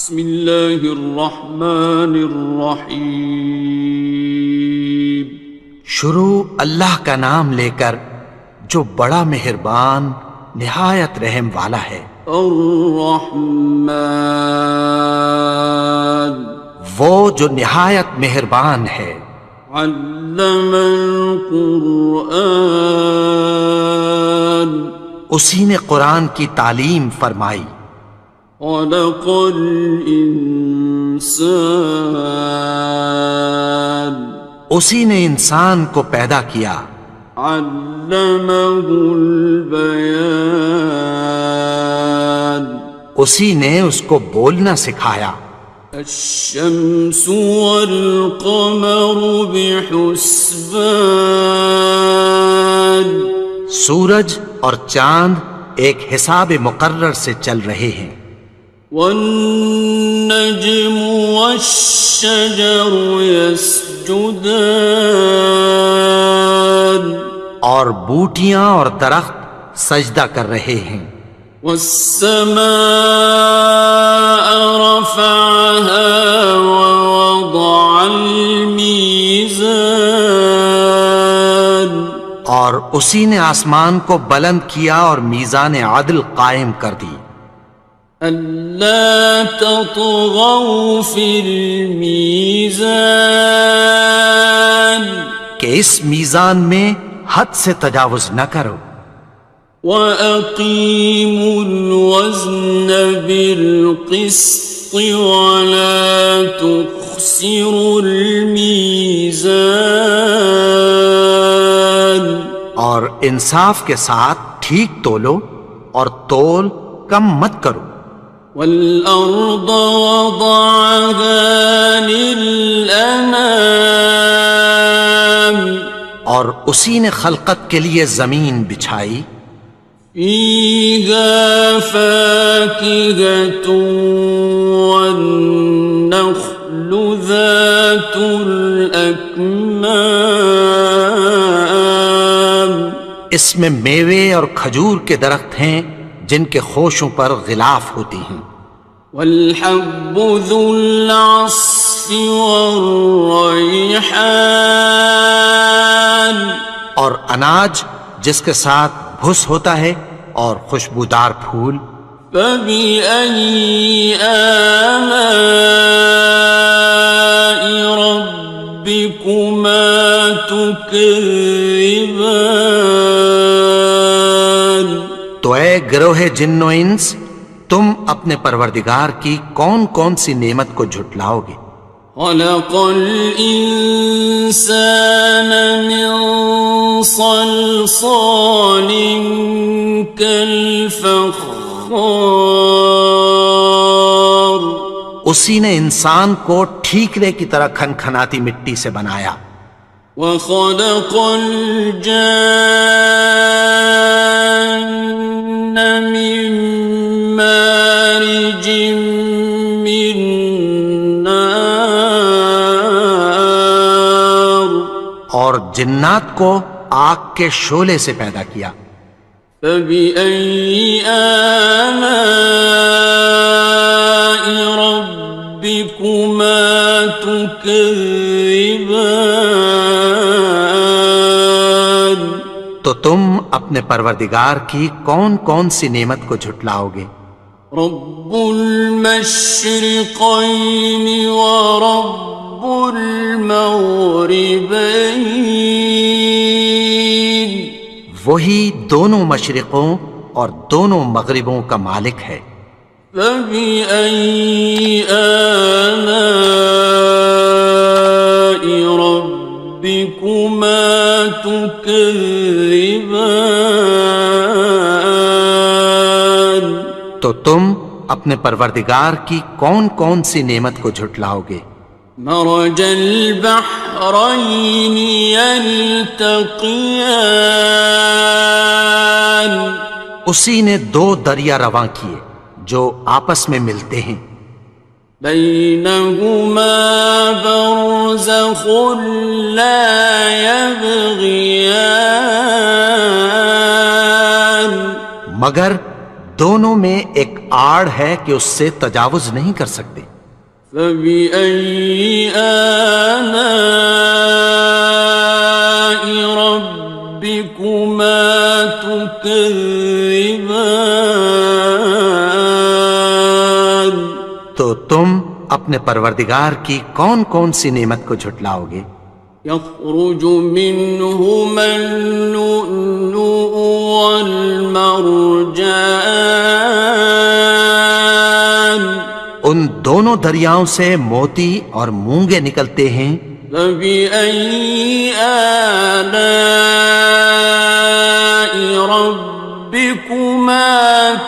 بسم اللہ الرحمن الرحیم۔ شروع اللہ کا نام لے کر جو بڑا مہربان نہایت رحم والا ہے۔ الرحمن، وہ جو نہایت مہربان ہے۔ علم القرآن، اسی نے قرآن کی تعلیم فرمائی۔ خلق الانسان، اسی نے انسان کو پیدا کیا۔ علمہ البیان، اسی نے اس کو بولنا سکھایا۔ الشمس والقمر بحسبان، سورج اور چاند ایک حساب مقرر سے چل رہے ہیں۔ والنجم والشجر يسجدان، اور بوٹیاں اور درخت سجدہ کر رہے ہیں۔ والسماء رفعها ووضع الميزان، اور اسی نے آسمان کو بلند کیا اور میزان عدل قائم کر دی۔ ألا تطغوا في الميزان، کہ اس میزان میں حد سے تجاوز نہ کرو۔ وَأَقِيمُوا الْوَزْنَ بِالْقِسْطِ وَلَا تُخْسِرُوا الْمِيزَانَ، اور انصاف کے ساتھ ٹھیک تولو اور تول کم مت کرو۔ وَالْأَرْضَ وَضَعَهَا لِلْأَنَامِ، اور اسی نے خلقت کے لیے زمین بچھائی۔ فِيهَا فَاكِهَةٌ وَالنَّخْلُ ذَاتُ الْأَكْمَامِ، اس میں میوے اور کھجور کے درخت ہیں جن کے خوشوں پر غلاف ہوتی ہیں۔ وَالْحَبُّ ذُو الْعَصْفِ وَالرَّيْحَانِ، اور اناج جس کے ساتھ بھس ہوتا ہے اور خوشبودار پھول۔ فَبِأَيِّ آلَاءِ رَبِّكُمَا تُكَذِّبَانِ، تو اے گروہ جن و انس، تم اپنے پروردگار کی کون کون سی نعمت کو جھٹلاؤ گے؟ خَلَقَ الْإِنسَانَ مِنْ صَلْصَالٍ كَالْفَخَّارِ، اسی نے انسان کو ٹھیکرے کی طرح کھنکھناتی مٹی سے بنایا۔ وَخَلَقَ الْجَانَّ مِن مَّارِجٍ مِّن نَّارٍ، اور جنات کو آگ کے شعلے سے پیدا کیا۔ فَبِأَيِّ آلَاءِ رَبِّكُمَا تُكَذِّبَانِ، تو تم اپنے پروردگار کی کون کون سی نعمت کو جھٹلاؤ گے؟ رب المشرقین ورب المغربین، وہی دونوں مشرقوں اور دونوں مغربوں کا مالک ہے۔ فَبِأَيِّ آلَاءِ رَبِّكُمَا تُكَذِّبَانِ، تو تم اپنے پروردگار کی کون کون سی نعمت کو جھٹلاؤ گے؟ مرج البحرین یلتقیان، اسی نے دو دریا رواں کیے جو آپس میں ملتے ہیں۔ بینہما برزخ لا یبغیان، مگر دونوں میں ایک آڑ ہے کہ اس سے تجاوز نہیں کر سکتے۔ فبأي آلاء ربكما تكذبان؟ تو تم اپنے پروردگار کی کون کون سی نعمت کو جھٹلاؤ گے؟ يخرج منهما اللؤلؤ والمرجان ان دونوں دریاؤں سے موتی اور مونگے نکلتے ہیں۔ فبأي آلاء ربكما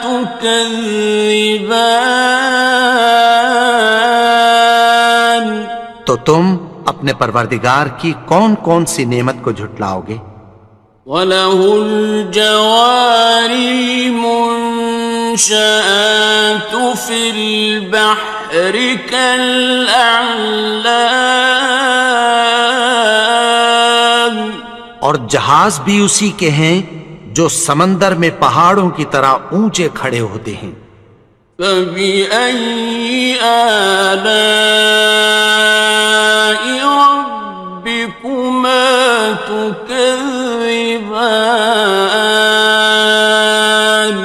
تكذبان؟ تو تم اپنے پروردگار کی کون کون سی نعمت کو جھٹلاؤ گے؟ وَلَهُ الْجَوَارِ الْمُنشَآتُ فِي الْبَحْرِ كَالْأَعْلَامِ، اور جہاز بھی اسی کے ہیں جو سمندر میں پہاڑوں کی طرح اونچے کھڑے ہوتے ہیں۔ فَبِأَيِّ آلَاءِ رَبِّكُمَا تُكَذِّبَانِ؟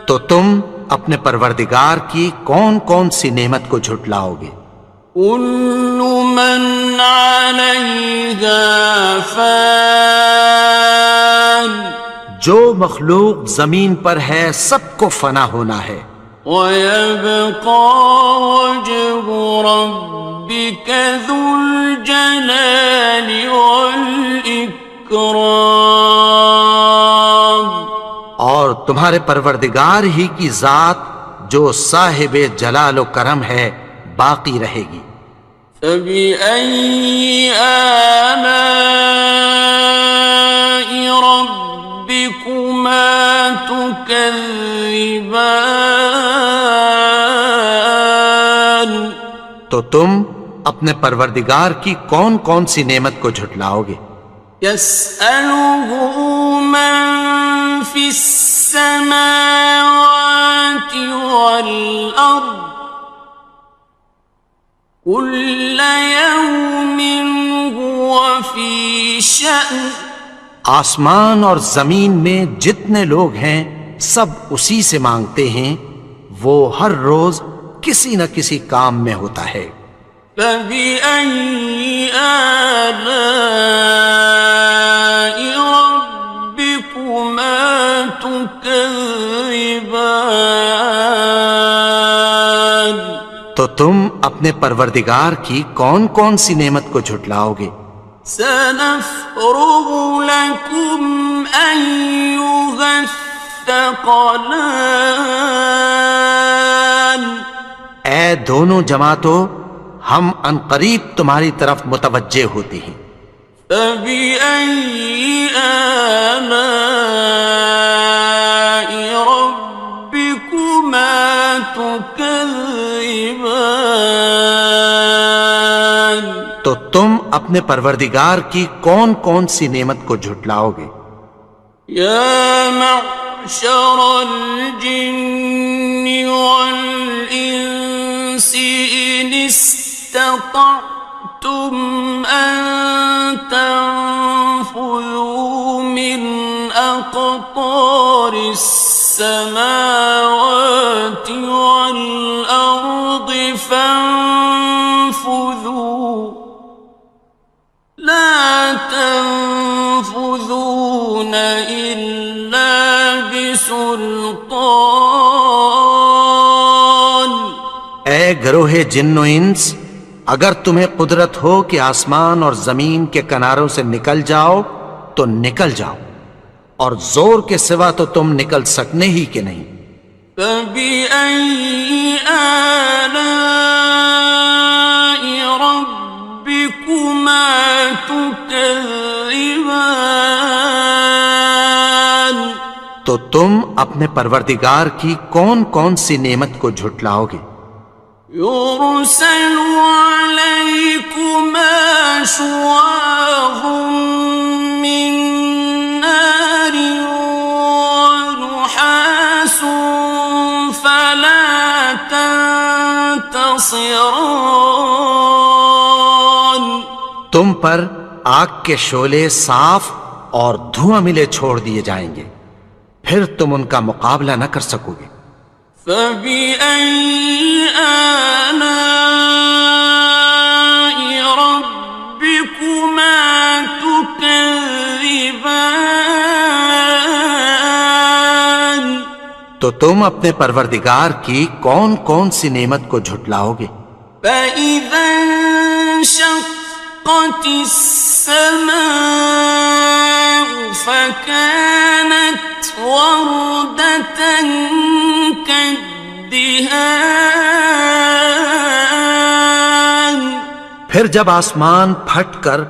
تو تم اپنے پروردگار کی کون کون سی نعمت کو جھٹلاؤ گے؟ كُلُّ مَنْ عَلَيْهَا فَانٍ، جو مخلوق زمین پر ہے سب کو فنا ہونا ہے۔ وَيَبْقَى وَجْهُ رَبِّكَ ذُو الْجَلَالِ وَالْإِكْرَامِ، اور تمہارے پروردگار ہی کی ذات جو صاحب جلال و کرم ہے باقی رہے گی۔ فَبِأَيِّ آلَاءِ رَبِّكُمَا تُكَذِّبَانِ؟ تو تم اپنے پروردگار کی کون کون سی نعمت کو جھٹلاؤ گے؟ يَسْأَلُهُ مَن فِي السَّمَاوَاتِ وَالْأَرْضِ كُلَّ يَوْمٍ هُوَ فِي شَأْنٍ، آسمان اور زمین میں جتنے لوگ ہیں سب اسی سے مانگتے ہیں، وہ ہر روز کسی نہ کسی کام میں ہوتا ہے۔ فَبِأَيِّ آلَاءِ رَبِّكُمَا تُكَذِّبَانِ؟ تو تم اپنے پروردگار کی کون کون سی نعمت کو جھٹلاؤ گے؟ سَنَفْرُغُ لَكُمْ أَيُّهَ الثَّقَلَانِ؟ اے دونوں جماعتوں، ہم عنقریب تمہاری طرف متوجہ ہوتے ہیں۔ فَبِأَيِّ آلَاءِ رَبِّكُمَا تُكَذِّبَانِ؟ تو تم اپنے پروردگار کی کون کون سی نعمت کو جھٹلاؤ گے؟ يَا مَعْشَرَ الْجِنِّ وَالْإِنسِ إِنِ اسْتَطَعْتُمْ أَن تَنفُذُوا مِنْ أَقْطَارِ السَّمَاوَاتِ وَالْأَرْضِ فَانفُذُوا لَا تَنفُذُونَ إِلَّا بِسُلْطَانٍ۔ اے گروہ جن و انس، اگر تمہیں قدرت ہو کہ آسمان اور زمین کے کناروں سے نکل جاؤ تو نکل جاؤ، اور زور کے سوا تو تم نکل سکنے ہی کہ نہیں۔ فَبِأَيِّ آلَاءِ رَبِّكُمَا تُكَذِّبَانِ؟ تو تم اپنے پروردگار کی کون کون سی نعمت کو جھٹلاؤ گے؟ يُرْسَلُ عَلَيْكُمَا شُوَاظٌ مِّن نَّارٍ وَنُحَاسٌ خاسران. تم پر آگ کے شعلے صاف اور دھواں ملے چھوڑ دیے جائیں گے، پھر تم ان کا مقابلہ نہ کر سکو گے۔ فبأي آلاء ربكما تكذبان. تو تم اپنے پروردگار کی کون کون سی نعمت کو جھٹلاؤ گے؟ فإذا انشقت السماء فكانت وردة كالدهان. پھر جب آسمان پھٹ کر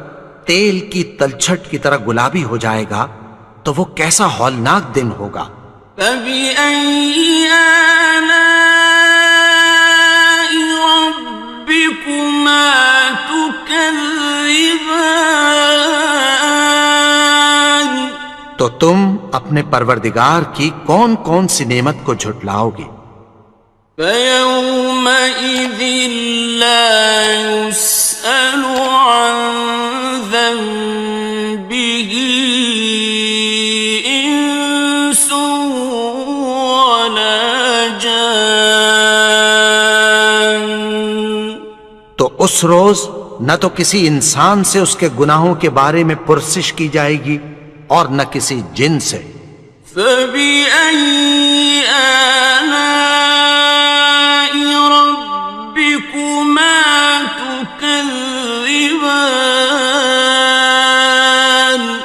تیل کی تلچھٹ کی طرح گلابی ہو جائے گا تو وہ کیسا ہولناک دن ہوگا۔ فبأي آلاء ربكما تكذبان. تو تم اپنے پروردگار کی کون کون سی نعمت کو جھٹلاؤ گے؟ فيومئذ لا يسأل عن ذنبه إنس ولا جان. تو اس روز نہ تو کسی انسان سے اس کے گناہوں کے بارے میں پرسش کی جائے گی اور نہ کسی جن سے۔ فبأي آلاء ربكما تكذبان.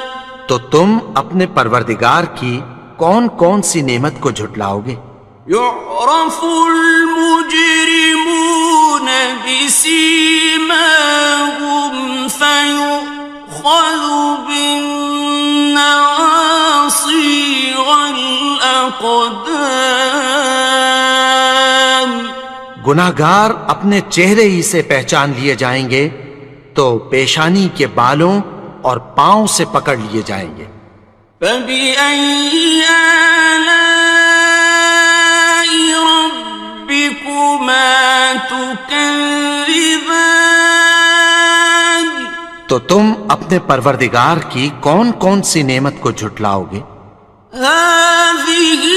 تو تم اپنے پروردگار کی کون کون سی نعمت کو جھٹلاؤ گے؟ يعرف المجرمون بسيماهم فيؤخذ بالنواصي والأقدام. گناہگار اپنے چہرے ہی سے پہچان لیے جائیں گے تو پیشانی کے بالوں اور پاؤں سے پکڑ لیے جائیں گے۔ فبأي آلاء ربكما تكذبان. تو تم اپنے پروردگار کی کون کون سی نعمت کو جھٹلاؤ گے؟ هذه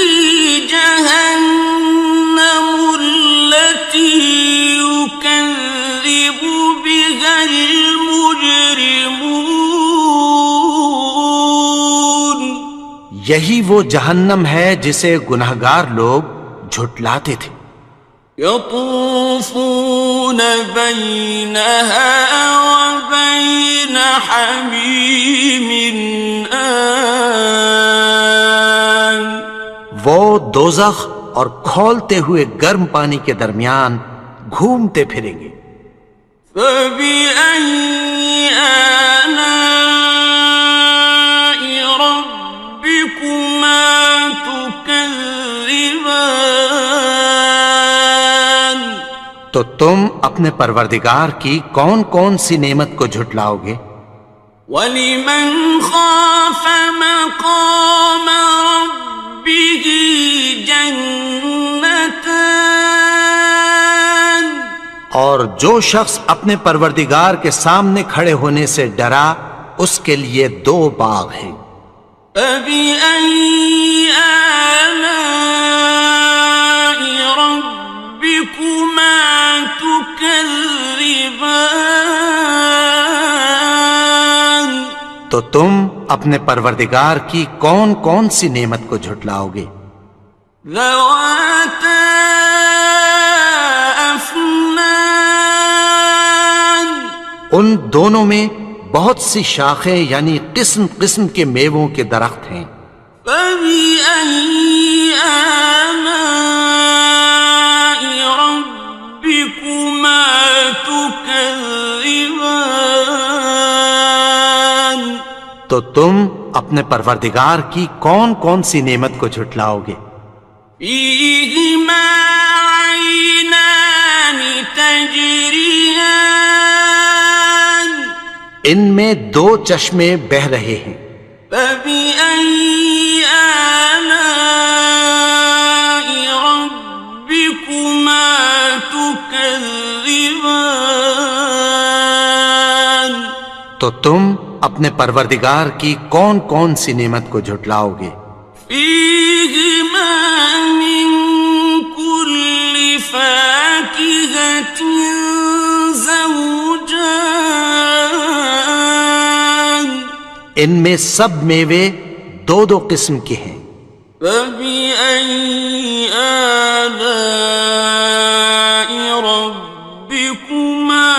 جهنم التي يكذب بها المجرمون. یہی وہ جہنم ہے جسے گناہگار لوگ جھٹلاتے تھے۔ يطوفون بينها وبين حميم آن. وہ دوزخ اور کھولتے ہوئے گرم پانی کے درمیان گھومتے پھریں گے۔ فبأي آلاء ربكما تكذبان. تو تم اپنے پروردگار کی کون کون سی نعمت کو جھٹلاؤ گے؟ وَلِمَنْ خَافَ مَقَامَ رَبِّهِ جَنَّتَانِ. اور جو شخص اپنے پروردگار کے سامنے کھڑے ہونے سے ڈرا اس کے لیے دو باغ ہیں۔ فَبِأَيِّ آلَاءِ رَبِّكُمَا تُكَذِّبَانِ. تو تم اپنے پروردگار کی کون کون سی نعمت کو جھٹلاؤ گے؟ ذَوَاتَا أَفْنَانٍ. ان دونوں میں بہت سی شاخیں یعنی قسم قسم کے میووں کے درخت ہیں۔ فَبِأَيِّ آلَاءِ رَبِّكُمَا تُكَذِّبَانِ. تو تم اپنے پروردگار کی کون کون سی نعمت کو جھٹلاؤ گے؟ فِيهِمَا عَيْنَانِ تَجْرِيَانِ. ان میں دو چشمے بہہ رہے ہیں۔ فَبِأَيِّ آلَاءِ رَبِّكُمَا تُكَذِّبَانِ. تكذبان تو تم اپنے پروردگار کی کون کون سی نعمت کو جھٹلاؤ گے؟ فيهما من كل فاكهة زوجان ان میں سب میوے دو دو قسم کے ہیں۔ فبأي آلاء ربكما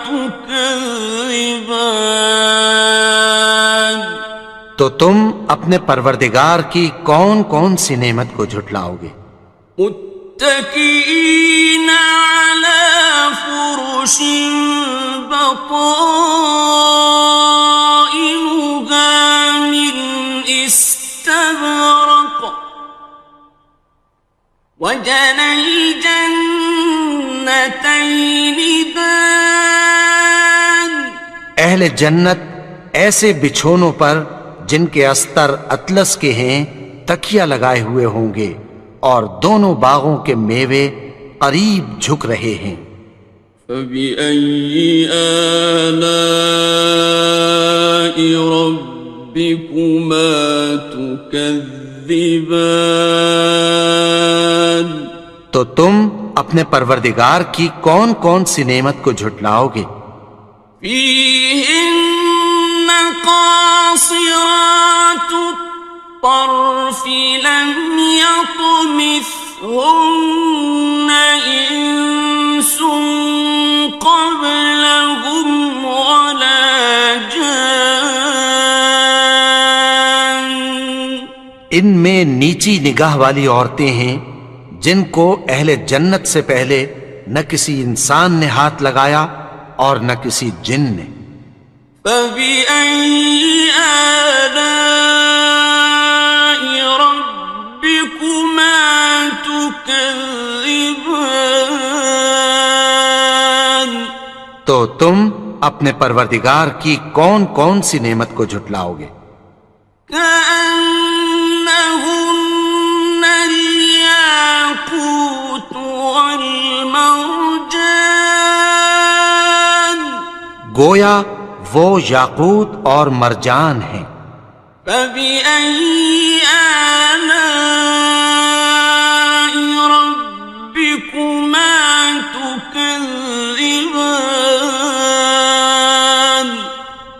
تكذبان تو تم اپنے پروردگار کی کون کون سی نعمت کو جھٹلاؤ گے؟ متكئين على فرش بطائنها من استبرق وجنى الجنتين دان اہل جنت ایسے بچھونوں پر جن کے استر اطلس کے ہیں تکیہ لگائے ہوئے ہوں گے، اور دونوں باغوں کے میوے قریب جھک رہے ہیں۔ فبأي آلاء ربكما تكذبان تو تم اپنے پروردگار کی کون کون سی نعمت کو جھٹلاؤ گے؟ فيهن قاصرات الطرف لم يطمثهن إنس قبلهم ولا جان ان میں نیچی نگاہ والی عورتیں ہیں جن کو اہل جنت سے پہلے نہ کسی انسان نے ہاتھ لگایا اور نہ کسی جن نے۔ فبأي آلاء ربكما تكذبان تو تم اپنے پروردگار کی کون کون سی نعمت کو جھٹلاؤ گے؟ كأنهن الياقوت والمرجان گویا وہ یاقوت اور مرجان ہیں۔ فبأي آلاء ربكما تكذبان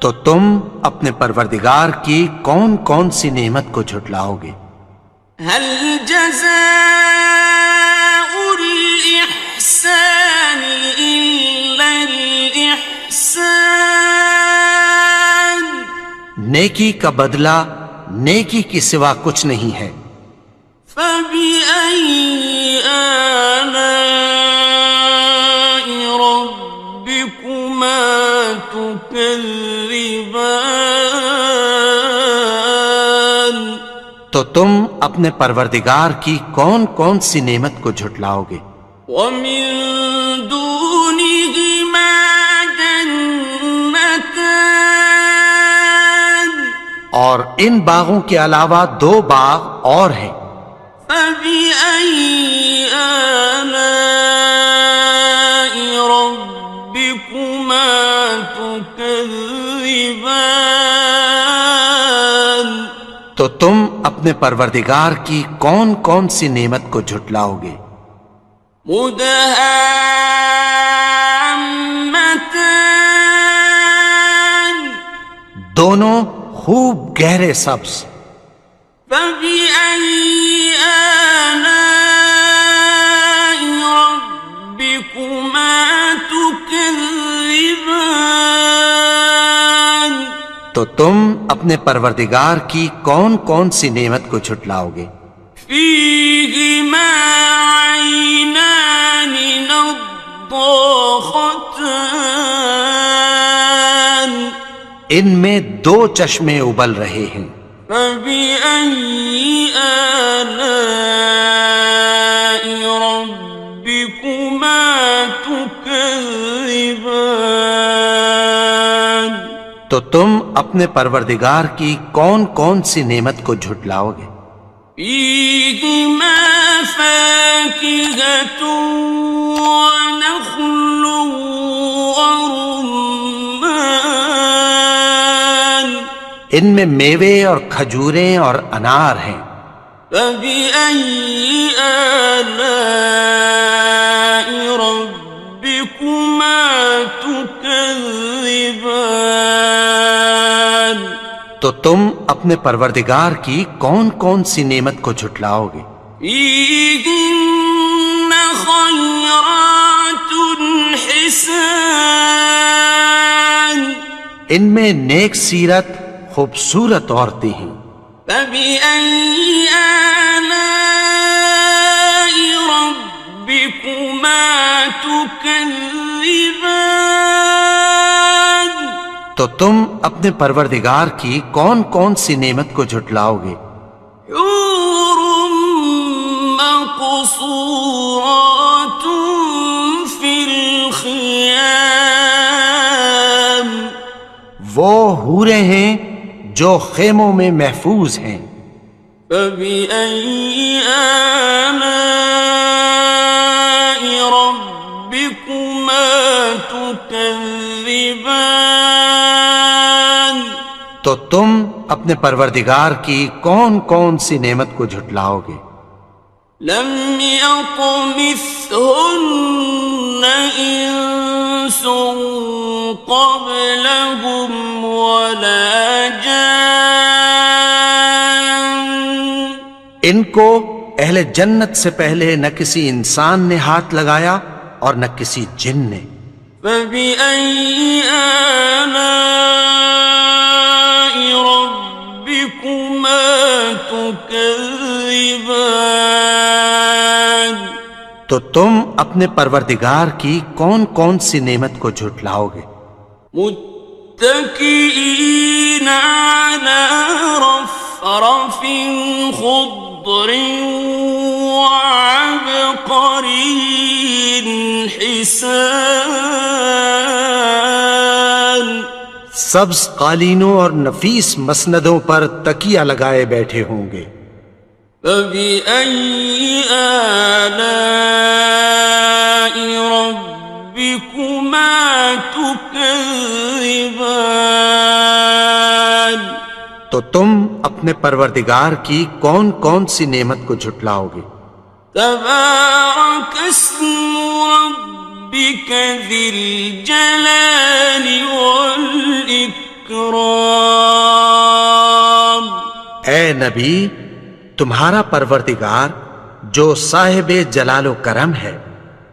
تو تم اپنے پروردگار کی کون کون سی نعمت کو جھٹلاؤ گے؟ هل جزاء الإحسان إلا الإحسان نیکی کا بدلہ نیکی کی سوا کچھ نہیں ہے۔ فبأي آلاء ربكما تكذبان تو تم اپنے پروردگار کی کون کون سی نعمت کو جھٹلاؤ گے؟ ومن دونهما جنتان اور ان باغوں کے علاوہ دو باغ اور ہیں۔ فبأي آلاء ربكما تكذبان تو تم اپنے پروردگار کی کون کون سی نعمت کو جھٹلاؤ گے؟ مدهامتان دونوں خوب گہرے سبز۔ فبأي آلاء ربكما تكذبان تو تم اپنے پروردگار کی کون کون سی نعمت کو جھٹلاؤ گے؟ فيهما عينان نضاختان ان میں دو چشمے ابل رہے ہیں۔ فبأي آلاء ربكما تكذبان تو تم اپنے پروردگار کی کون کون سی نعمت کو جھٹلاؤ گے؟ فيهما فاكهة ونخل ورمان ان میں میوے اور کھجوریں اور انار ہیں. فبأي آلاء ربكما تكذبان تو تم اپنے پروردگار کی کون کون سی نعمت کو جھٹلاؤ گے؟ فيهن خيرات حسان ان میں نیک سیرت خوبصورت عورتیں ہیں. فبأي آلاء ربكما تكذبان تو تم اپنے پروردگار کی کون کون سی نعمت کو جھٹلاؤ گے؟ حور مقصورات في الخيام وہ حوریں ہیں جو خیموں میں محفوظ ہیں. فبأي آلاء ربكما تكذبان تو تم اپنے پروردگار کی کون کون سی نعمت کو جھٹلاؤ گے؟ لم يطمثهن إنس قبلهم ولا جان ان کو اہل جنت سے پہلے نہ کسی انسان نے ہاتھ لگایا اور نہ کسی جن نے. فبأي آلاء ربكما تكذبان تو تم اپنے پروردگار کی کون کون سی نعمت کو جھٹلاؤ گے؟ متكئين على رفرف خضر وعبقري حسان سبز قالینوں اور نفیس مسندوں پر تکیہ لگائے بیٹھے ہوں گے. فبأي آلاء ربكما تكذبان تو تم اپنے پروردگار کی کون کون سی نعمت کو جھٹلاؤ گے؟ تبارك اسم ربك ذي الجلال والإكرام اے نبی، تمہارا پروردگار جو صاحب جلال و کرم ہے،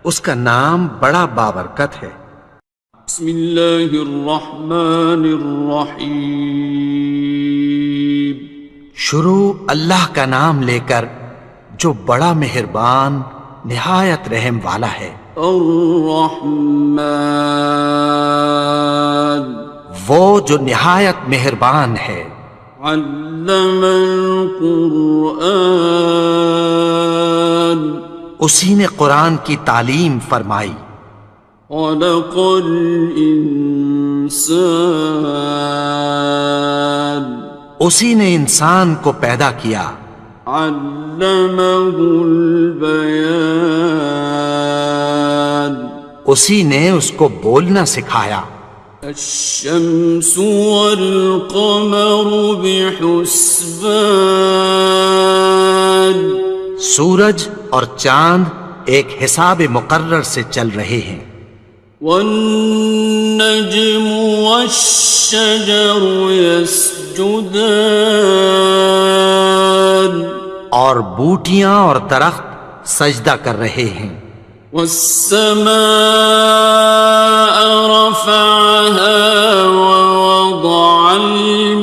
اس کا نام بڑا بابرکت ہے. بسم اللہ الرحمن الرحیم شروع اللہ کا نام لے کر جو بڑا مہربان نہایت رحم والا ہے. الرحمن وہ جو نہایت مہربان ہے. علم القرآن اسی نے قرآن کی تعلیم فرمائی. خلق الانسان اسی نے انسان کو پیدا کیا. علمہ البیان اسی نے اس کو بولنا سکھایا. الشمس والقمر بحسبان سورج اور چاند ایک حساب مقرر سے چل رہے ہیں. والنجم والشجر يسجدان اور بوٹیاں اور درخت سجدہ کر رہے ہیں. والسماء رفعها ووضع الميزان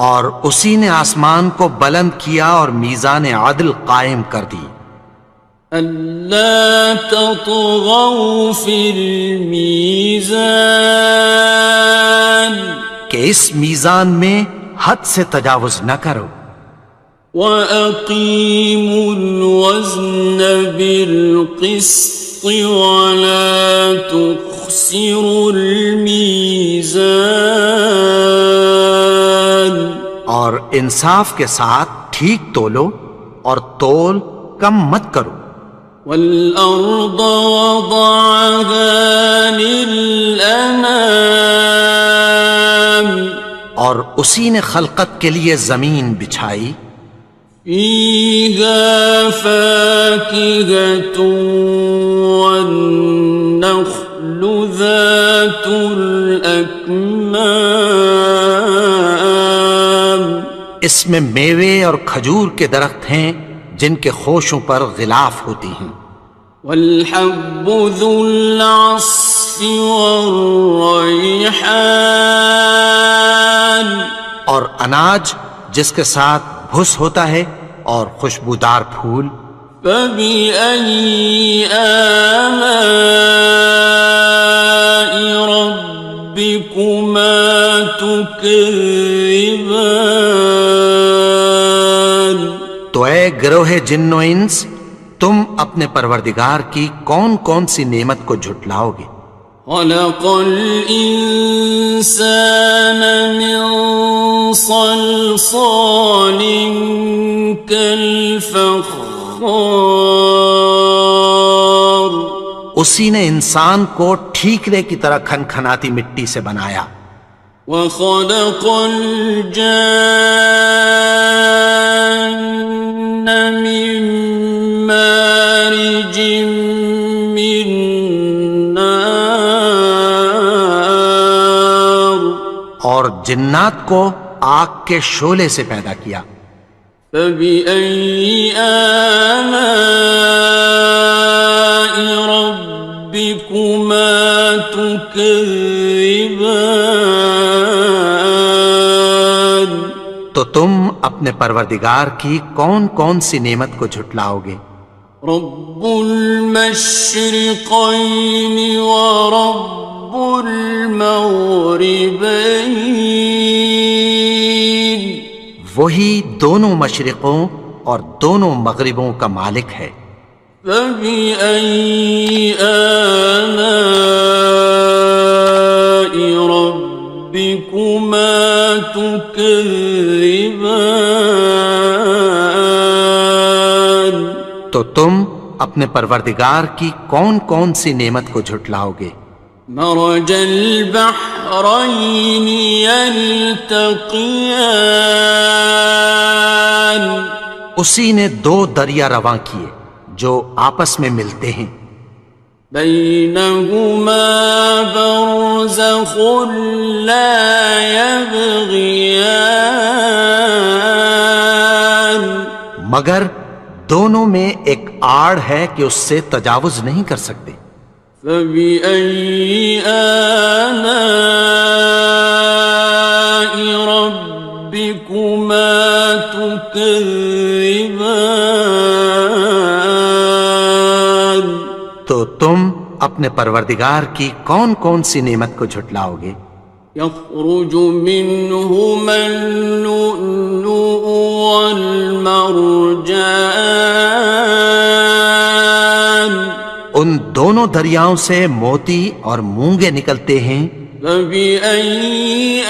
اور اسی نے آسمان کو بلند کیا اور میزان عدل قائم کر دی. ألا تطغوا في الميزان کہ اس میزان میں حد سے تجاوز نہ کرو. وَأَقِيمُوا الْوَزْنَ بِالْقِسْطِ وَلَا تُخْسِرُوا الْمِيزَانَ اور انصاف کے ساتھ ٹھیک تولو اور تول کم مت کرو. والأرض وضعها للأنام اور اسی نے خلقت کے لیے زمین بچھائی. فيها فاكهة والنخل ذات الأكمام اس میں میوے اور کھجور کے درخت ہیں جن کے خوشوں پر غلاف ہوتی ہیں. والحب ذو العصف والریحان اور اناج جس کے ساتھ بھس ہوتا ہے اور خوشبودار پھول. فبأي آلاء ربكما تكذبان تو اے گروہ جن و انس تم اپنے پروردگار کی کون کون سی نعمت کو جھٹلاؤ گے. خلق الإنسان من صلصال كالفخار اسی نے انسان کو ٹھیکرے کی طرح کھنکھناتی مٹی سے بنایا. وخلق الجان من مارج من نار اور جنات کو آگ کے شعلے سے پیدا کیا. فبأي آلاء ربكما تكذبان تو تم اپنے پروردگار کی کون کون سی نعمت کو جھٹلاؤ گے. رب المشرقين ورب المغربين وہی دونوں مشرقوں اور دونوں مغربوں کا مالک ہے. فبأي آلاء ربكما تكذبان تو تم اپنے پروردگار کی کون کون سی نعمت کو جھٹلاؤ گے. مرج البحرين يلتقيان اسی نے دو دریا رواں کیے جو آپس میں ملتے ہیں. بينهما برزخ لا يبغيان مگر دونوں میں ایک آڑ ہے کہ اس سے تجاوز نہیں کر سکتے. فبأي آلاء ربكما تكذبان تو تم اپنے پروردگار کی کون کون سی نعمت کو جھٹلاؤ گے. يخرج منهما اللؤلؤ والمرجان ان دونوں دریاؤں سے موتی اور مونگے نکلتے ہیں. فبأي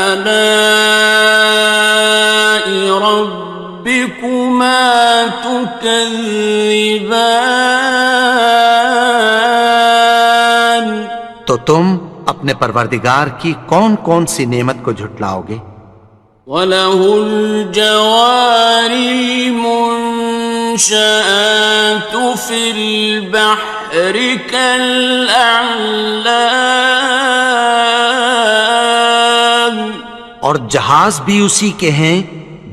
آلاء ربكما تكذبان تو تم اپنے پروردگار کی کون کون سی نعمت کو جھٹلاؤ گے. وَلَهُ الْجَوَارِ الْمُنشَآتُ فِي الْبَحْرِ كَالْأَعْلَامِ اور جہاز بھی اسی کے ہیں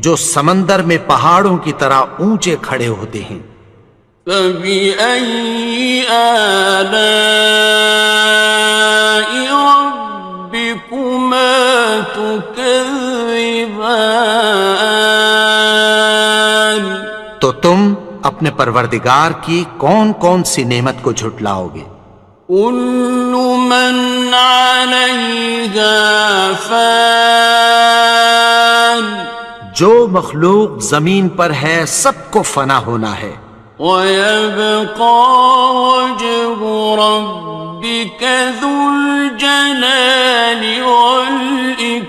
جو سمندر میں پہاڑوں کی طرح اونچے کھڑے ہوتے ہیں. فَبِأَيِّ آلَاءِ رَبِّكُمَا تُكَذِّبَانِ تو تم اپنے پروردگار کی کون کون سی نعمت کو جھٹلاؤ گے. كُلُّ مَنْ عَلَيْهَا فَانٍ جو مخلوق زمین پر ہے سب کو فنا ہونا ہے. وَيَبْقَى وَجْهُ رَبِّكَ ذُو الْجَلَالِ وَالْإِكْرَامِ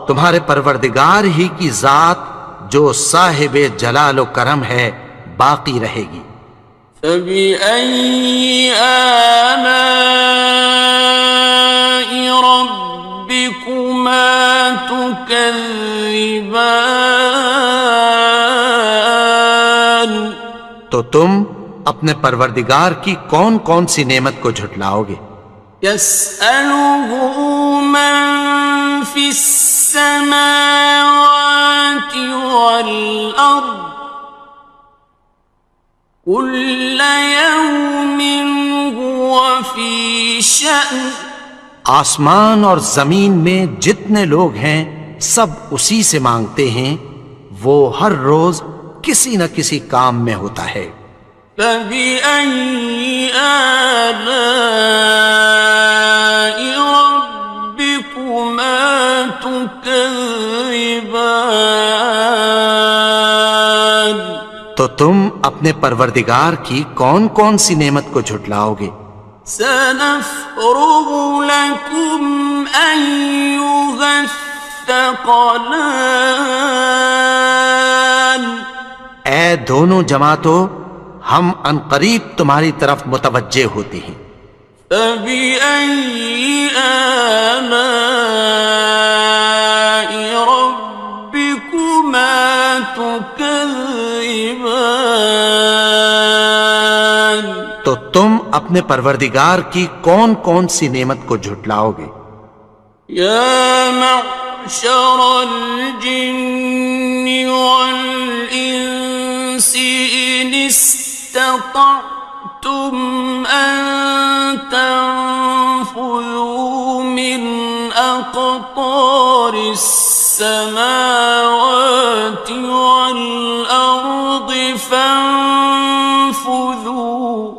تمہارے پروردگار ہی کی ذات جو صاحب جلال و کرم ہے باقی رہے گی۔ فبأي آلاء ربكما تكذبان؟ تو تم اپنے پروردگار کی کون کون سی نعمت کو جھٹلاؤ گے؟ يسأله من في السماوات والأرض كل يوم هو في شأن۔ آسمان اور زمین میں جتنے لوگ ہیں سب اسی سے مانگتے ہیں، وہ ہر روز کسی نہ کسی کام میں ہوتا ہے۔ فبأي آلاء ربكما تكذبان؟ تو تم اپنے پروردگار کی کون کون سی نعمت کو جھٹلاؤ گے؟ سنفرغ لكم أيها الثقلان۔ اے دونوں جماعتوں، ہم عنقریب تمہاری طرف متوجہ ہوتے ہیں۔ فبأي آلاء ربكما تكذبان؟ تو تم اپنے پروردگار کی کون کون سی نعمت کو جھٹلاؤ گے؟ يا معشر الجن والإنس إن استطعتم أن تنفذوا من أقطار السماوات والأرض فانفذوا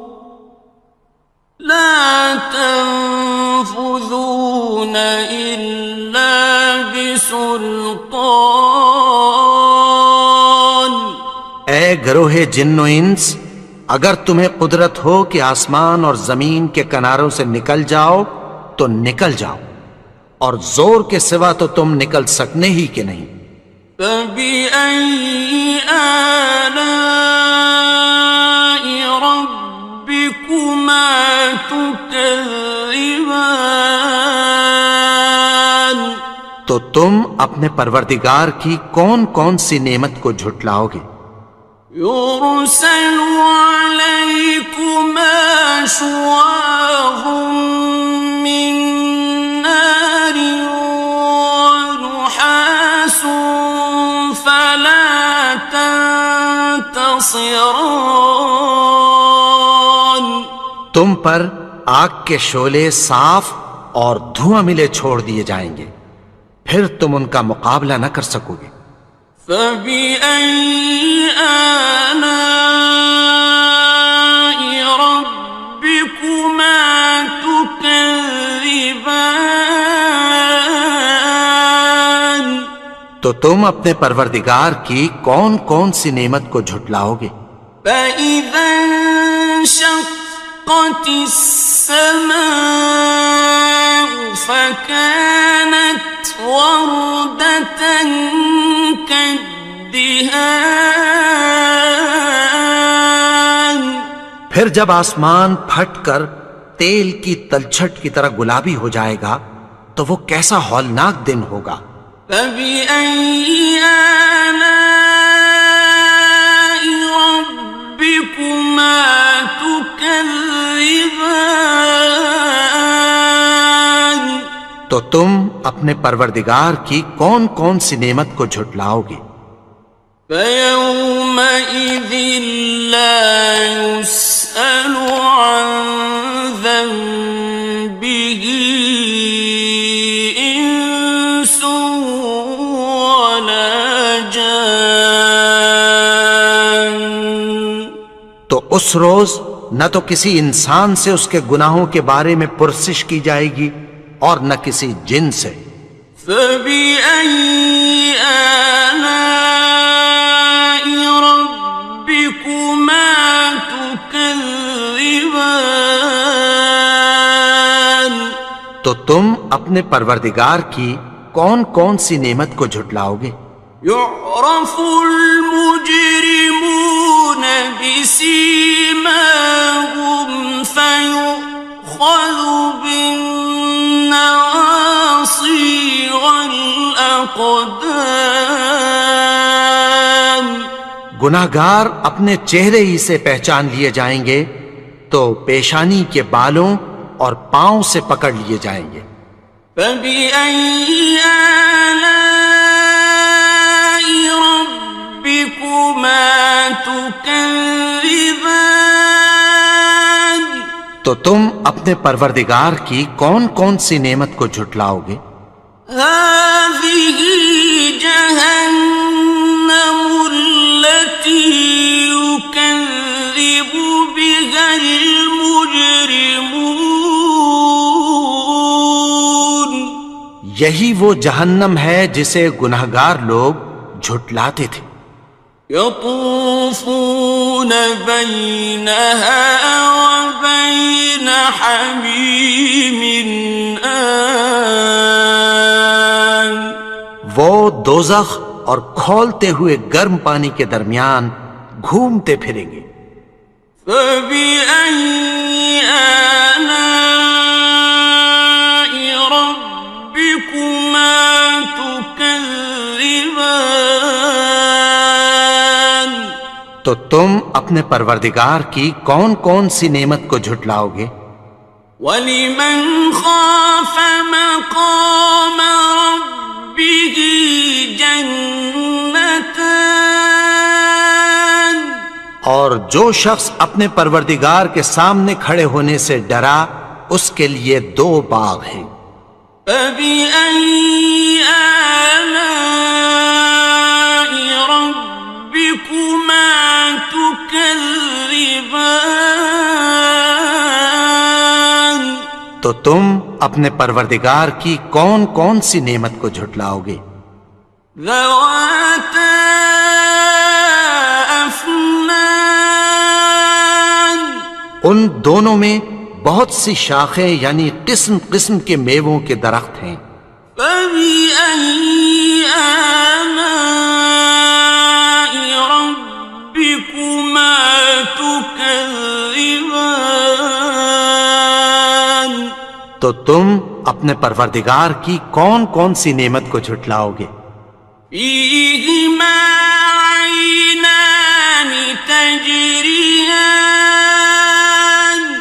لا تنفذون إلا بسلطان۔ اے گروہ جن و انس، اگر تمہیں قدرت ہو کہ آسمان اور زمین کے کناروں سے نکل جاؤ تو نکل جاؤ، اور زور کے سوا تو تم نکل سکنے ہی کہ نہیں۔ فبأي آلاء ربكما تكذبان؟ تو تم اپنے پروردگار کی کون کون سی نعمت کو جھٹلاؤ گے؟ يرسل عليكما شواظ من نار ونحاس فلا تنتصران۔ تم پر آگ کے شعلے صاف اور دھواں ملے چھوڑ دیے جائیں گے، پھر تم ان کا مقابلہ نہ کر سکو گے۔ فبأي آلاء ربكما تكذبان؟ تو تم اپنے پروردگار کی کون کون سی نعمت کو جھٹلاؤ گے؟ فإذا انشقت السماء فكانت وردة كالدهان۔ پھر جب آسمان پھٹ کر تیل کی تلچھٹ کی طرح گلابی ہو جائے گا تو وہ کیسا ہولناک دن ہوگا۔ فبأي آلاء ربكما تكذبان؟ تو تم اپنے پروردگار کی کون کون سی نعمت کو جھٹلاؤ گے؟ فيومئذ لا يسأل عن ذنبه إنس ولا جان۔ تو اس روز نہ تو کسی انسان سے اس کے گناہوں کے بارے میں پرسش کی جائے گی اور نہ کسی جن سے۔ فبأي آلاء ربكما تكذبان؟ تو تم اپنے پروردگار کی کون کون سی نعمت کو جھٹلاؤ گے؟ يعرف المجرمون بسيماهم فيؤخذ بالنواصي والأقدام. گناہگار اپنے چہرے ہی سے پہچان لیے جائیں گے تو پیشانی کے بالوں اور پاؤں سے پکڑ لیے جائیں گے. فبأي آلاء ربكما تكذبان. تو تم اپنے پروردگار کی کون کون سی نعمت کو جھٹلاؤ گے؟ هذه جهنم التي يكذب بها المجرمون. یہی وہ جہنم ہے جسے گناہگار لوگ جھٹلاتے تھے. يطوفون بينها وبين حميم آن. وہ دوزخ اور کھولتے ہوئے گرم پانی کے درمیان گھومتے پھریں گے. فبأي آلاء ربكما تكذبان. تو تم اپنے پروردگار کی کون کون سی نعمت کو جھٹلاؤ گے؟ وَلِمَنْ خَافَ مَقَامَ رَبِّهِ جَنَّتَانِ. اور جو شخص اپنے پروردگار کے سامنے کھڑے ہونے سے ڈرا اس کے لیے 2 باغ ہیں. فَبِأَيِّ آلَاءِ رَبِّكُمَا تُكَذِّبَانِ. تو تم اپنے پروردگار کی کون کون سی نعمت کو جھٹلاؤ گے؟ ذَوَاتَا أَفْنَانٍ. ان دونوں میں بہت سی شاخیں یعنی قسم قسم کے میووں کے درخت ہیں. فَبِأَيِّ آلَاءِ رَبِّكُمَا تُكَذِّبَانِ. تو تم اپنے پروردگار کی کون کون سی نعمت کو جھٹلاؤ گے؟ فِيهِمَا عَيْنَانِ تَجْرِيَانِ.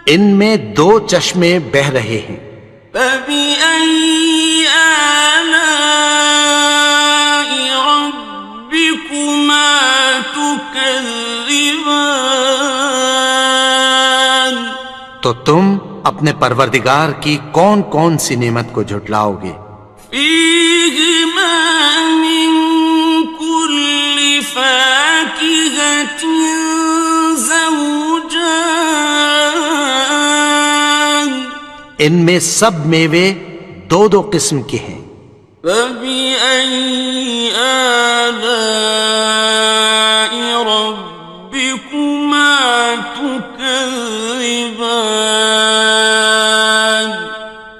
ان میں 2 چشمے بہہ رہے ہیں. فَبِأَيِّ آلَاءِ رَبِّكُمَا تُكَذِّبَانِ. تو تم اپنے پروردگار کی کون کون سی نعمت کو جھٹلاؤ گے؟ فِيهِمَا مِن كُلِّ فَاكِهَةٍ زَوْجَانِ. ان میں سب میوے 2 قسم کے ہیں. فَبِأَيِّ آلَاءِ رَبِّكُمَا تُكَذِّبَانِ.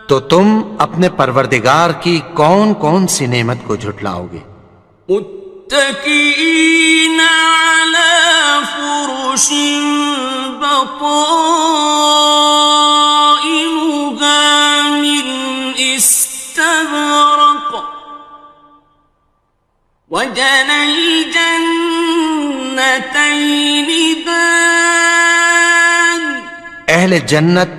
تو تم اپنے پروردگار کی کون کون سی نعمت کو جھٹلاؤ گے؟ متكئين على فرش بطائنها من استبرق وجنى الجنتين دان. اہل جنت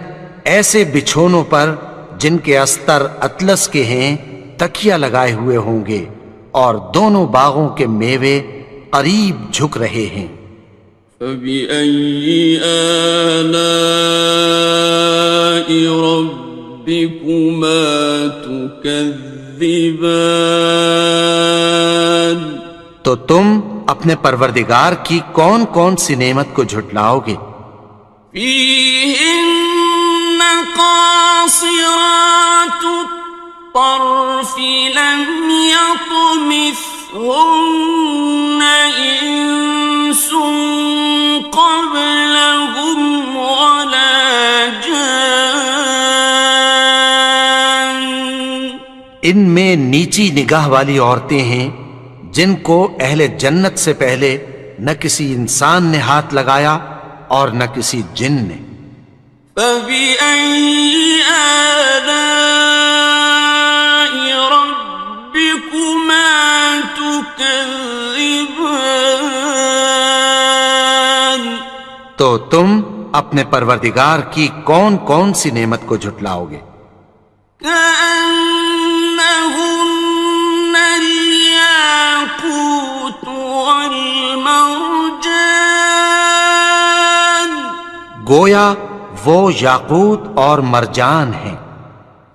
ایسے بچھونوں پر جن کے استر اطلس کے ہیں تکیہ لگائے ہوئے ہوں گے اور دونوں باغوں کے میوے قریب جھک رہے ہیں. فَبِأَيِّ آلَاءِ رَبِّكُمَا تُكَذِّبَانِ. تو تم اپنے پروردگار کی کون کون سی نعمت کو جھٹلاؤ گے؟ فِيهِنَّ قَاصِرَاتُ الطَّرْفِ لَمْ يَطْمِثْهُنَّ إِنسٌ قَبْلَهُمْ وَلَا جَانٌّ. ان میں نیچی نگاہ والی عورتیں ہیں جن کو اہل جنت سے پہلے نہ کسی انسان نے ہاتھ لگایا اور نہ کسی جن نے۔ فَبِأَيِّ آلَاءِ رَبِّكُمَا تُكَذِّبَانِ؟ تو تم اپنے پروردگار کی کون کون سی نعمت کو جھٹلاؤ گے؟ كأنهن الياقوت والمرجان، گویا وہ یاقوت اور مرجان ہیں۔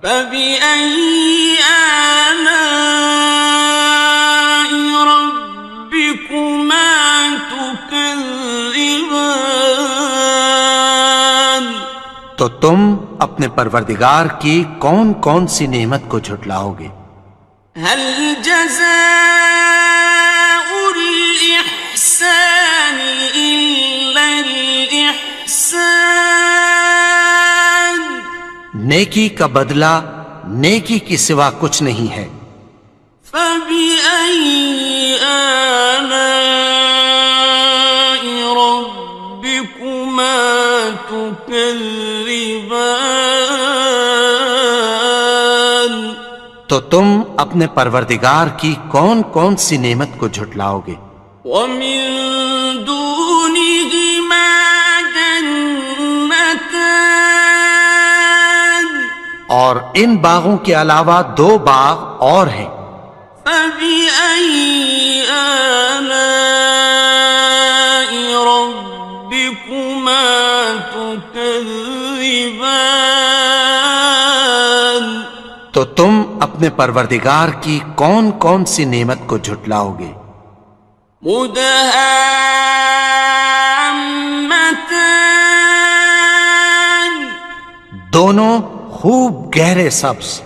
فبأي آلاء ربكما تكذبان؟ تو تم اپنے پروردگار کی کون کون سی نعمت کو جھٹلاؤ گے؟ هل جزاء الإحسان إلا الإحسان؟ نیکی کا بدلہ نیکی کی سوا کچھ نہیں ہے۔ فبأي آلاء ربكما تكذبان؟ تو تم اپنے پروردگار کی کون کون سی نعمت کو جھٹلاؤ گے؟ ومن دونهما جنتان، اور ان باغوں کے علاوہ دو باغ اور ہیں۔ فبأي آلاء ربكما تكذبان؟ تو تم اپنے پروردگار کی کون کون سی نعمت کو جھٹلاؤ گے؟ مدہامتان، دونوں خوب گہرے سبز۔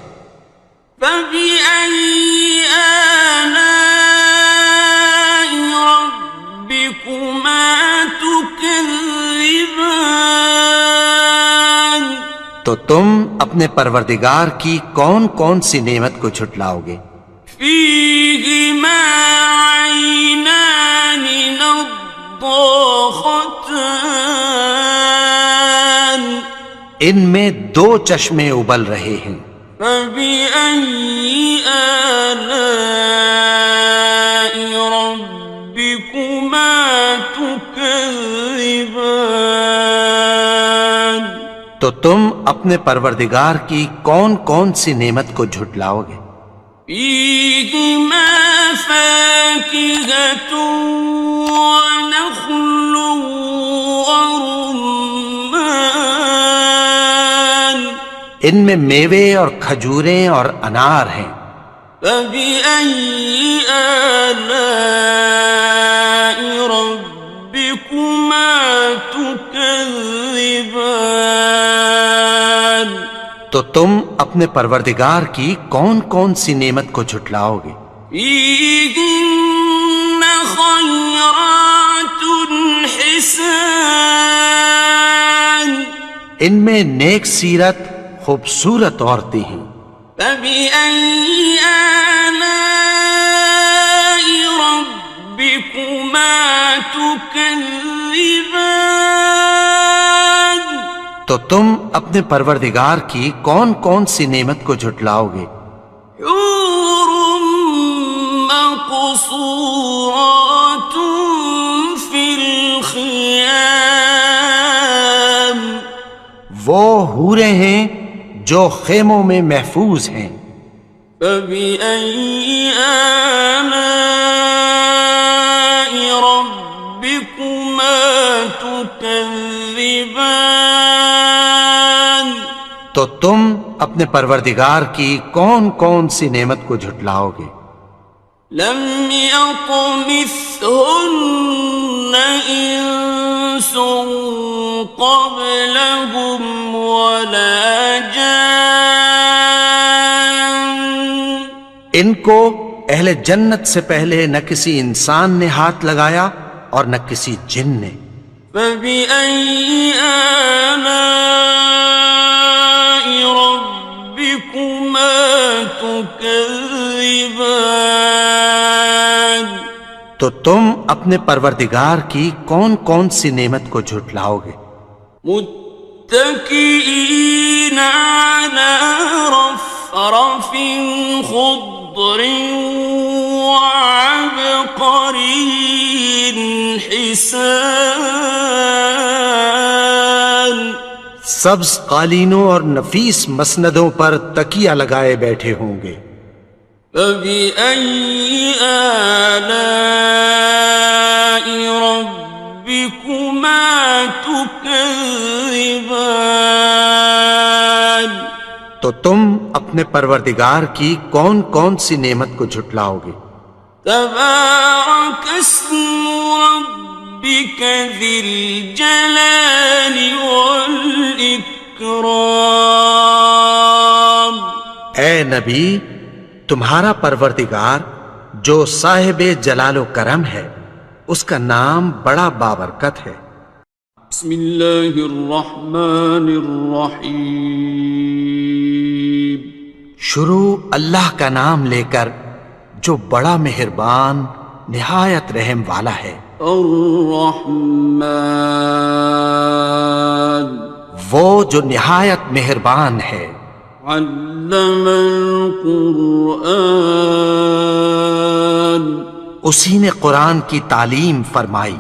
فبأي آلاء ربكما تكذبان؟ تو تم اپنے پروردگار کی کون کون سی نعمت کو جھٹلاؤ گے؟ فيهما عينان نضاختان، ان میں دو چشمے ابل رہے ہیں۔ فبأي آلاء ربكما تكذبان؟ تو تم اپنے پروردگار کی کون کون سی نعمت کو جھٹلاؤ گے؟ فيهما فاكهة ونخل ورمان، ان میں میوے اور کھجوریں اور انار ہیں۔ فبأي آلاء ربكما تكذبان؟ تو تم اپنے پروردگار کی کون کون سی نعمت کو جھٹلاؤ گے؟ فيهن خيرات حسان، ان میں نیک سیرت خوبصورت عورتیں ہیں۔ فبأي آلاء ربكما تكذبان؟ تو تم اپنے پروردگار کی کون کون سی نعمت کو جھٹلاؤ گے؟ حور مقصورات في الخيام، وہ حوریں ہیں جو خیموں میں محفوظ ہیں۔ فبأي آلاء ربكما تكذبان؟ تو تم اپنے پروردگار کی کون کون سی نعمت کو جھٹلاؤ گے؟ لم يطمثهن إنس قبلهم ولا جان، ان کو اہل جنت سے پہلے نہ کسی انسان نے ہاتھ لگایا اور نہ کسی جن نے۔ فبأي آلاء ربكما تكذبان؟ تكذبان تو تم اپنے پروردگار کی کون کون سی نعمت کو جھٹلاؤ گے؟ متكئين على رفرف خضر وعبقري حسان سبز قالینوں اور نفیس مسندوں پر تکیہ لگائے بیٹھے ہوں گے۔ فبأي آلاء ربكما تكذبان تو تم اپنے پروردگار کی کون کون سی نعمت کو جھٹلاؤ گے؟ تبارك اسم ربك ذي الجلال والإكرام اے نبی، تمہارا پروردگار جو صاحب جلال و کرم ہے، اس کا نام بڑا بابرکت ہے۔ بسم اللہ الرحمن الرحیم شروع اللہ کا نام لے کر جو بڑا مہربان نہایت رحم والا ہے۔ الرحمن وہ جو نہایت مہربان ہے۔ علم القرآن اسی نے قرآن کی تعلیم فرمائی۔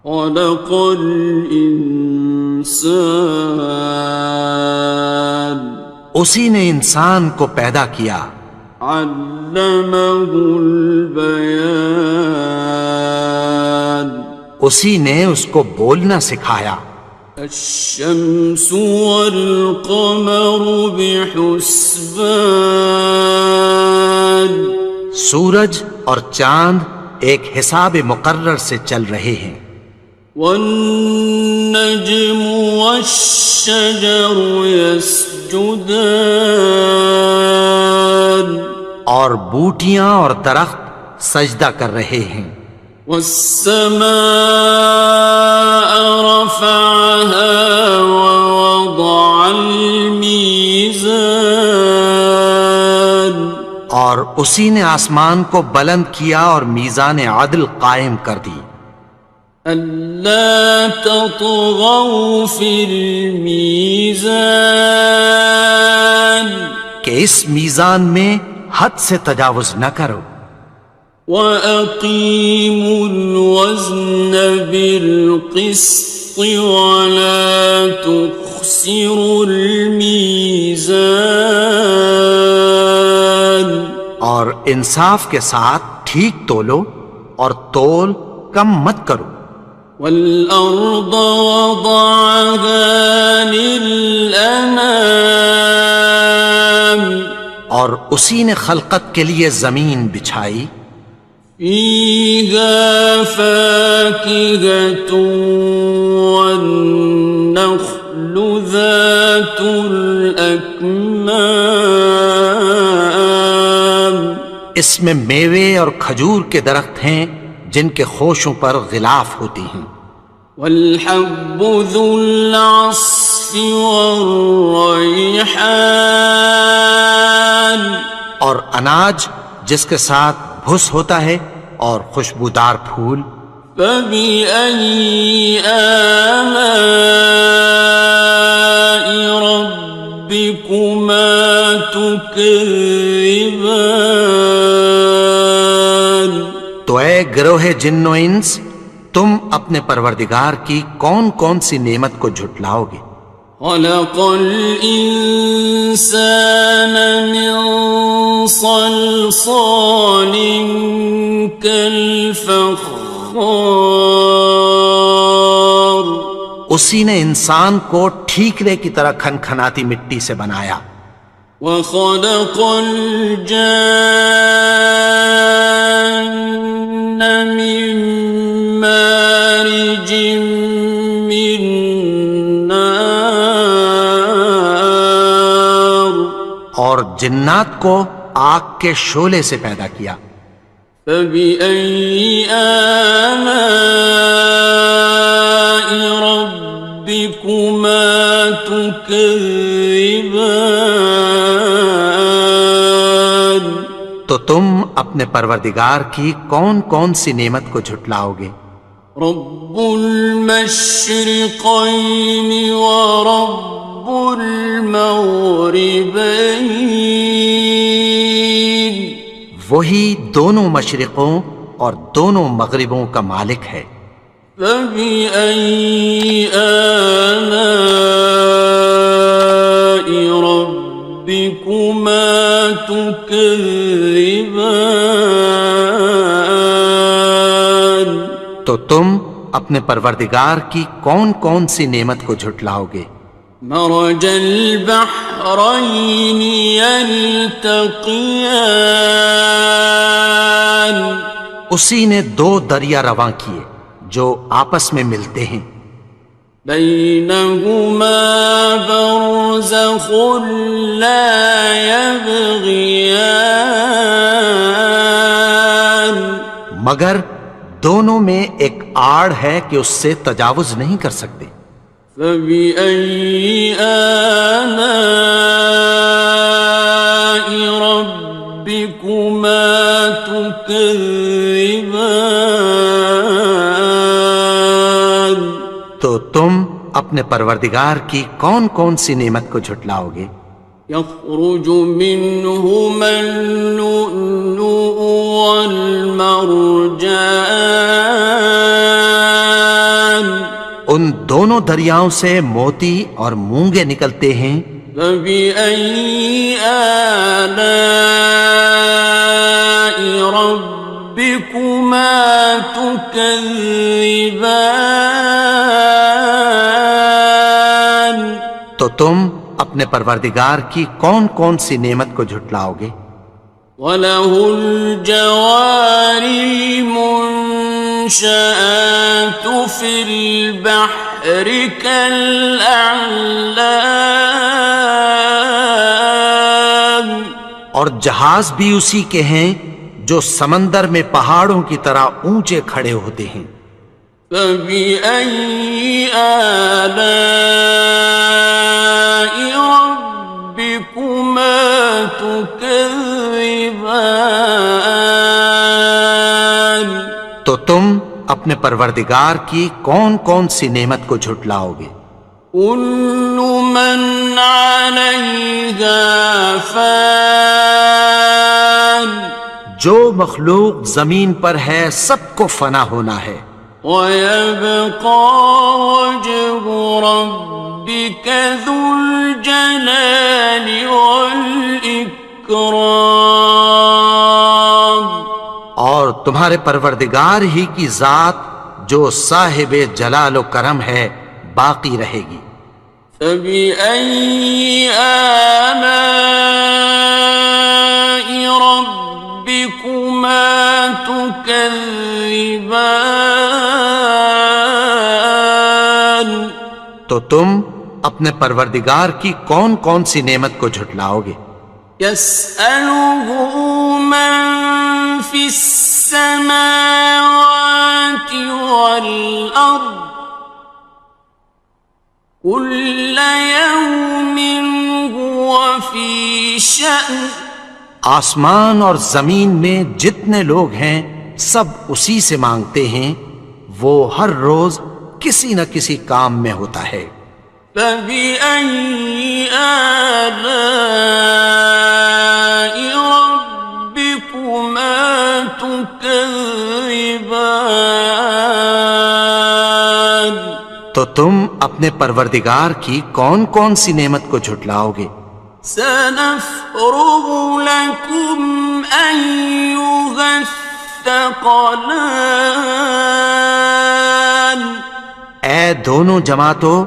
خلق الانسان اسی نے انسان کو پیدا کیا۔ علمہ البیان اسی نے اس کو بولنا سکھایا۔ الشمس والقمر بحسبان سورج اور چاند ایک حساب مقرر سے چل رہے ہیں۔ والنجم والشجر يسجدان اور بوٹیاں اور درخت سجدہ کر رہے ہیں۔ والسماء رفعها ووضع الميزان اور اسی نے آسمان کو بلند کیا اور میزان عدل قائم کر دی۔ ألا تطغوا في الميزان کہ اس میزان میں حد سے تجاوز نہ کرو۔ وَأَقِيمُوا الْوَزْنَ بِالْقِسْطِ وَلَا تُخْسِرُوا الْمِيزَانَ اور انصاف کے ساتھ ٹھیک تولو اور تول کم مت کرو۔ وَالْأَرْضَ وَضَعَهَا لِلْأَنَامِ اور اسی نے خلقت کے لیے زمین بچھائی۔ فِيهَا فَاكِهَةٌ وَالنَّخْلُ ذَاتُ الْأَكْمَامِ اس میں میوے اور کھجور کے درخت ہیں جن کے خوشوں پر غلاف ہوتی ہیں۔ وَالْحَبُّ ذُو الْعَصْفِ وَالرَّيْحَانِ اور اناج جس کے ساتھ بھس ہوتا ہے اور خوشبودار پھول۔ فَبِأَيِّ آلَاءِ رَبِّكُمَا تُكَذِّبَانِ تو اے گروہ جن و انس، تم اپنے پروردگار کی کون کون سی نعمت کو جھٹلاؤ گے؟ خلق الإنسان من صلصال كالفخار اسی نے انسان کو ٹھیکرے کی طرح کھنکھناتی مٹی سے بنایا۔ وخلق الجان من مارج من نار اور جنات کو آگ کے شعلے سے پیدا کیا۔ فبأي آلاء ربكما تكذبان تو تم اپنے پروردگار کی کون کون سی نعمت کو جھٹلاؤ گے؟ رب المشرقين ورب المغربين وہی دونوں مشرقوں اور دونوں مغربوں کا مالک ہے۔ فبأي آلاء ربكما تكذبان تو تم اپنے پروردگار کی کون کون سی نعمت کو جھٹلاؤ گے؟ مرج البحرين يلتقيان اسی نے دو دریا رواں کیے جو آپس میں ملتے ہیں، بينهما برزخ لا يبغيان مگر دونوں میں ایک آڑ ہے کہ اس سے تجاوز نہیں کر سکتے۔ فبأي آلاء ربكما تكذبان تو تم اپنے پروردگار کی کون کون سی نعمت کو جھٹلاؤ گے؟ يخرج منهما اللؤلؤ والمرجان ان دونوں دریاؤں سے موتی اور مونگے نکلتے ہیں۔ فبأي آلاء ربكما تكذبان تو تم اپنے پروردگار کی کون کون سی نعمت کو جھٹلاؤ گے؟ وَلَهُ الْجَوَارِ الْمُنشَآتُ فِي الْبَحْرِ كَالْأَعْلَامِ اور جہاز بھی اسی کے ہیں جو سمندر میں پہاڑوں کی طرح اونچے کھڑے ہوتے ہیں۔ فَبِأَيِّ آلَاءِ رَبِّكُمَا تُكَذِّبَانِ تو تم اپنے پروردگار کی کون کون سی نعمت کو جھٹلاؤ گے؟ كُلُّ مَنْ عَلَيْهَا فَانٍ جو مخلوق زمین پر ہے سب کو فنا ہونا ہے، وَيَبْقَى وَجْهُ رَبِّكَ ذُو الْجَلَالِ وَالْإِكْرَامِ اور تمہارے پروردگار ہی کی ذات جو صاحب جلال و کرم ہے باقی رہے گی۔ فَبِأَيِّ آلَاءِ رَبِّكُمَا تُكَذِّبَانِ تو تم اپنے پروردگار کی کون کون سی نعمت کو جھٹلاؤ گے؟ يَسْأَلُهُ مَن فِي السَّمَاوَاتِ وَالْأَرْضِ كُلَّ يَوْمٍ هُوَ فِي شَأْنٍ آسمان اور زمین میں جتنے لوگ ہیں سب اسی سے مانگتے ہیں، وہ ہر روز کسی نہ کسی کام میں ہوتا ہے۔ فَبِأَيِّ آلَاءِ رَبِّكُمَا تُكَذِّبَانِ تو تم اپنے پروردگار کی کون کون سی نعمت کو جھٹلاؤ گے؟ سَنَفْرُغُ لَكُمْ أَيُّهَ الثَّقَلَانِ اے دونوں جماعتوں،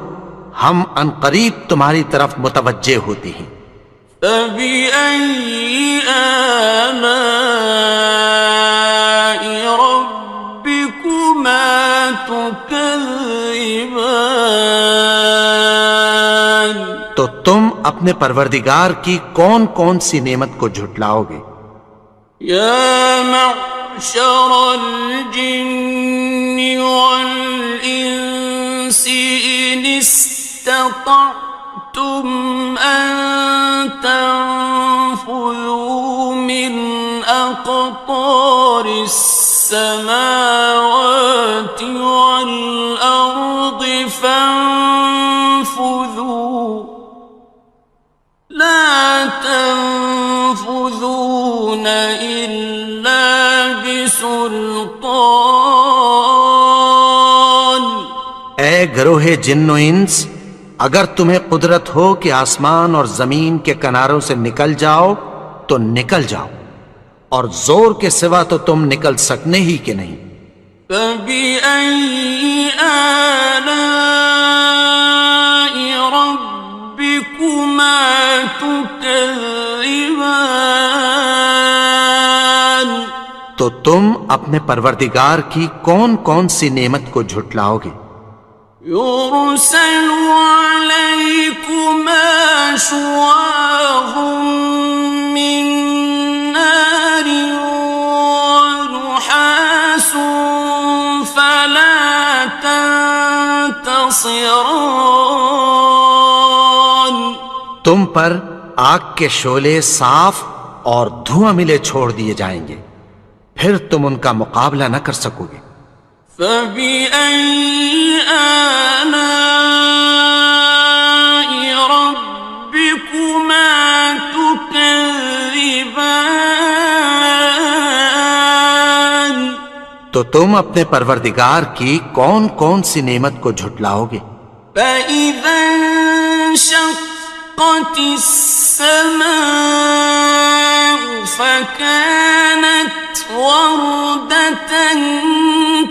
ہم عنقریب تمہاری طرف متوجہ ہوتے ہیں۔ فَبِأَيِّ آلَاءِ رَبِّكُمَا تُكَذِّبَانِ تو تم اپنے پروردگار کی کون کون سی نعمت کو جھٹلاؤ گے؟ يَا مَعْشَرَ الْجِنِّ وَالْإِنسِ إِنِ اسْتَطَعْتُمْ أَن تَنفُذُوا مِنْ فاطر السماوات والأرض فانفذوا لا تنفذون إلا بسلطان. اے گروہ جن و انس، اگر تمہیں قدرت ہو کہ آسمان اور زمین کے کناروں سے نکل جاؤ تو نکل جاؤ، اور زور کے سوا تو تم نکل سکنے ہی کہ نہیں. فَبِأَيِّ آلَاءِ رَبِّكُمَا تُكَذِّبَانِ. تو تم اپنے پروردگار کی کون کون سی نعمت کو جھٹلاؤ گے؟ يُرْسَلُ عَلَيْكُمَا شُوَاظٌ مِّن نَّارٍ وَنُحَاسٌ فَلَا تَنتَصِرَانِ. تم پر آگ کے شعلے صاف اور دھواں ملے چھوڑ دیے جائیں گے، پھر تم ان کا مقابلہ نہ کر سکو گے. فَبِأَيِّ آلَاءِ رَبِّكُمَا تُكَذِّبَانِ. تو تم اپنے پروردگار کی کون کون سی نعمت کو جھٹلاؤ گے؟ فَإِذَا انشَقَّتِ السَّمَاءُ فَكَانَتْ وَرْدَةً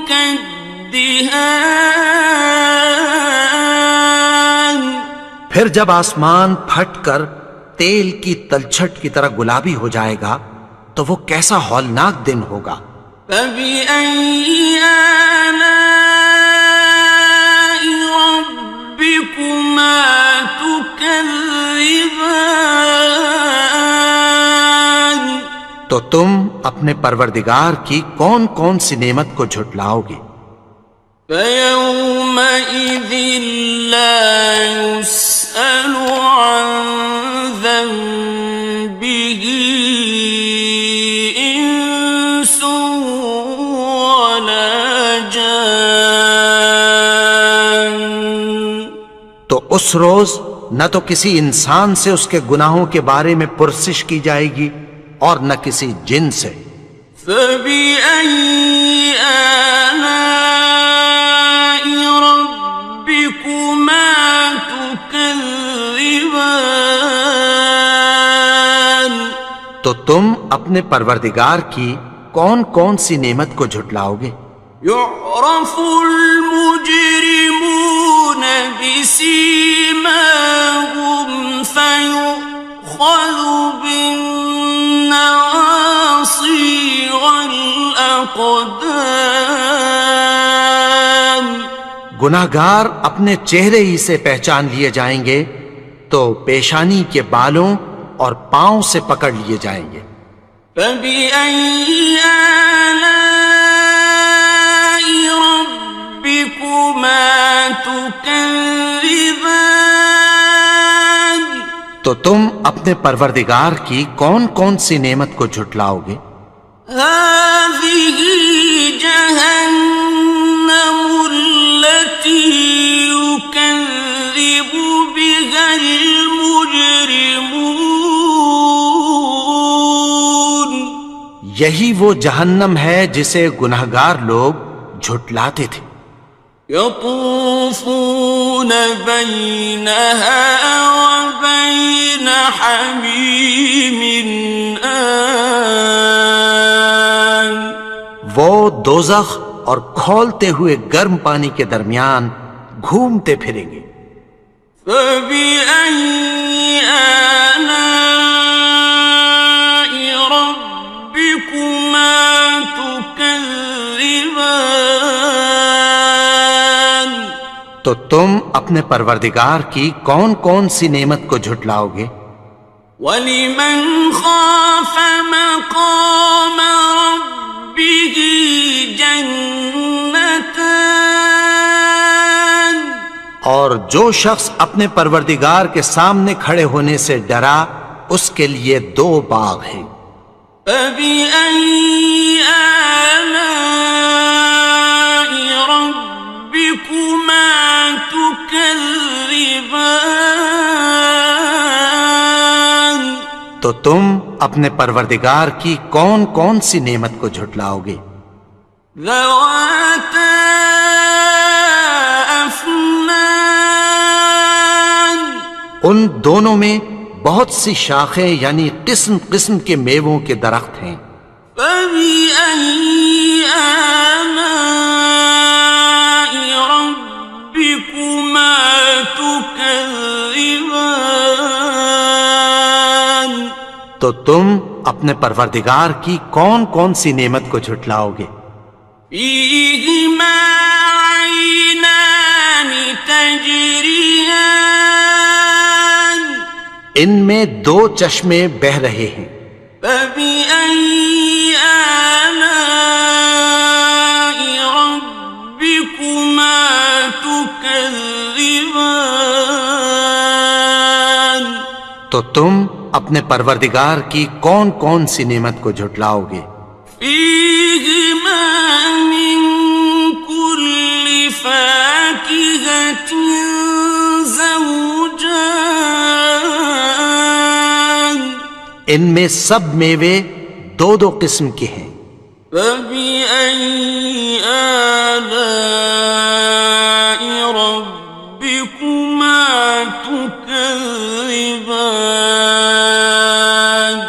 كَالدِّهَانِ. پھر جب آسمان پھٹ کر تیل کی تلچھٹ کی طرح گلابی ہو جائے گا تو وہ کیسا ہولناک دن ہوگا. فَبِأَيِّ آلَاءِ رَبِّكُمَا تُكَذِّبَانِ. تو تم اپنے پروردگار کی کون کون سی نعمت کو جھٹلاؤ گے؟ فَيَوْمَئِذٍ لَا يُسْأَلُ عَنْ ذَنبِهِ إِنسٌ وَلَا جَانٌ. تو اس روز نہ تو کسی انسان سے اس کے گناہوں کے بارے میں پرسش کی جائے گی اور نہ کسی جن سے. فَبِأَيِّ آلَاءِ رَبِّكُمَا تُكَذِّبَانِ. تو تم اپنے پروردگار کی کون کون سی نعمت کو جھٹلاؤ گے؟ يُعْرَفُ الْمُجْرِمُونَ بِسِيمَاهُمْ فَيُؤْخَذُ بِالنَّوَاصِي وَالْأَقْدَامِ. گناہگار اپنے چہرے ہی سے پہچان لیے جائیں گے تو پیشانی کے بالوں اور پاؤں سے پکڑ لیے جائیں گے. فَبِأَيِّ آلَاءِ رَبِّكُمَا تُكَذِّبَانِ. تو تم اپنے پروردگار کی کون کون سی نعمت کو جھٹلاؤ گے؟ هَٰذِهِ جَهَنَّمُ الَّتِي يُكَذِّبُ بِهَا الْمُجْرِمُونَ. یہی وہ جہنم ہے جسے گناہگار لوگ جھٹلاتے تھے. يَطُوفُونَ بَيْنَهَا وَبَيْنَ حَمِيمٍ آنٍ. وہ دوزخ اور کھولتے ہوئے گرم پانی کے درمیان گھومتے پھریں گے. فَبِأَيِّ آلَاءِ رَبِّكُمَا تُكَذِّبَانِ. تو تم اپنے پروردگار کی کون کون سی نعمت کو جھٹلاؤ گے؟ وَلِمَنْ خَافَ مَقَامَ رَبِّهِ جَنَّتَانِ. اور جو شخص اپنے پروردگار کے سامنے کھڑے ہونے سے ڈرا اس کے لیے 2 باغ ہیں. فبأي آلاء ربكما تكذبان؟ تو تم اپنے پروردگار کی کون کون سی نعمت کو جھٹلاؤ گے؟ ذواتا افنان، ان دونوں میں بہت سی شاخیں یعنی قسم قسم کے میووں کے درخت ہیں۔ فبأي آلاء ربكما تكذبان؟ تو تم اپنے پروردگار کی کون کون سی نعمت کو جھٹلاؤ گے؟ فيهما عينان تجريان، ان میں دو چشمے بہہ رہے ہیں۔ فبأي آلاء ربكما تكذبان؟ تو تم اپنے پروردگار کی کون کون سی نعمت کو جھٹلاؤ گے؟ فيهما من كل فاكهة زوجان، ان میں سب میوے دو دو قسم کے ہیں۔ فبأي آلاء ربكما تكذبان؟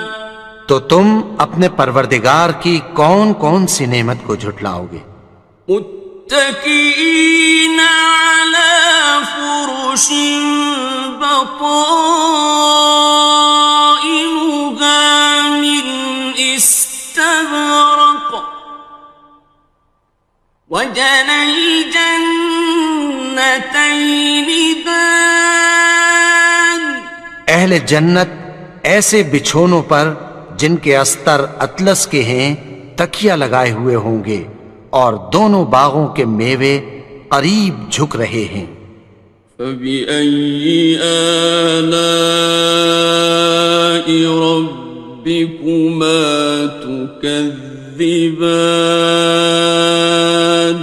تو تم اپنے پروردگار کی کون کون سی نعمت کو جھٹلاؤ گے؟ متكئين على فرش بطائنها من استبرق، وجنى الجنتين دان، اہل جنت ایسے بچھونوں پر جن کے استر اطلس کے ہیں تکیہ لگائے ہوئے ہوں گے، اور دونوں باغوں کے میوے قریب جھک رہے ہیں۔ فبأي آلاء ربكما تكذبان؟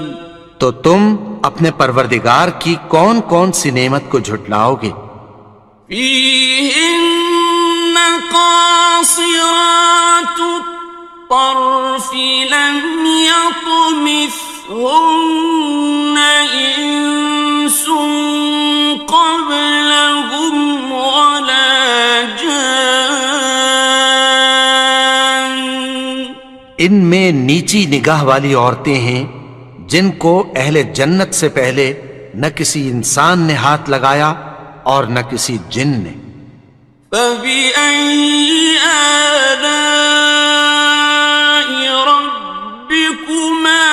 تو تم اپنے پروردگار کی کون کون سی نعمت کو جھٹلاؤ گے؟ فيهن قاصرات الطرف لم يطمثهن إنس قبلهم ولا جان، ان میں نیچی نگاہ والی عورتیں ہیں جن کو اہل جنت سے پہلے نہ کسی انسان نے ہاتھ لگایا اور نہ کسی جن نے۔ فبأي آلاء ربكما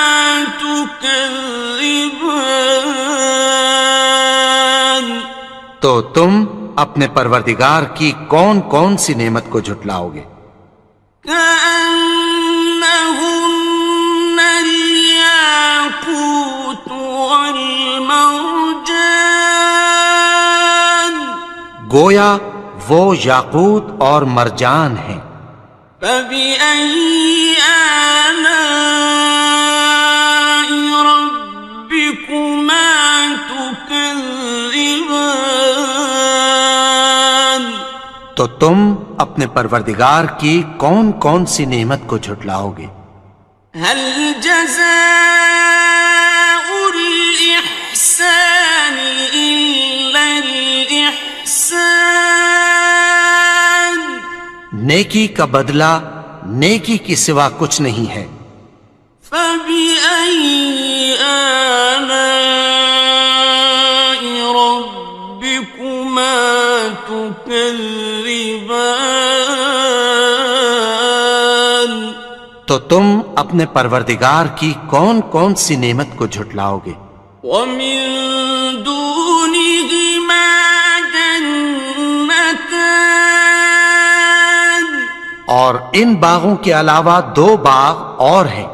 تكذبان؟ تو تم اپنے پروردگار کی کون کون سی نعمت کو جھٹلاؤ گے؟ كأنهن الياقوت والمرجان، گویا وہ یاقوت اور مرجان ہیں۔ فبأي آلاء ربكما تكذبان؟ تو تم اپنے پروردگار کی کون کون سی نعمت کو جھٹلاؤ گے؟ هل جزاء الإحسان إلا الإحسان؟ نیکی کا بدلہ نیکی کی سوا کچھ نہیں ہے۔ فبأي آلاء ربكما تكذبان؟ تو تم اپنے پروردگار کی کون کون سی نعمت کو جھٹلاؤ گے؟ ومن دونهما جنتان، اور ان باغوں کے علاوہ دو باغ اور ہیں۔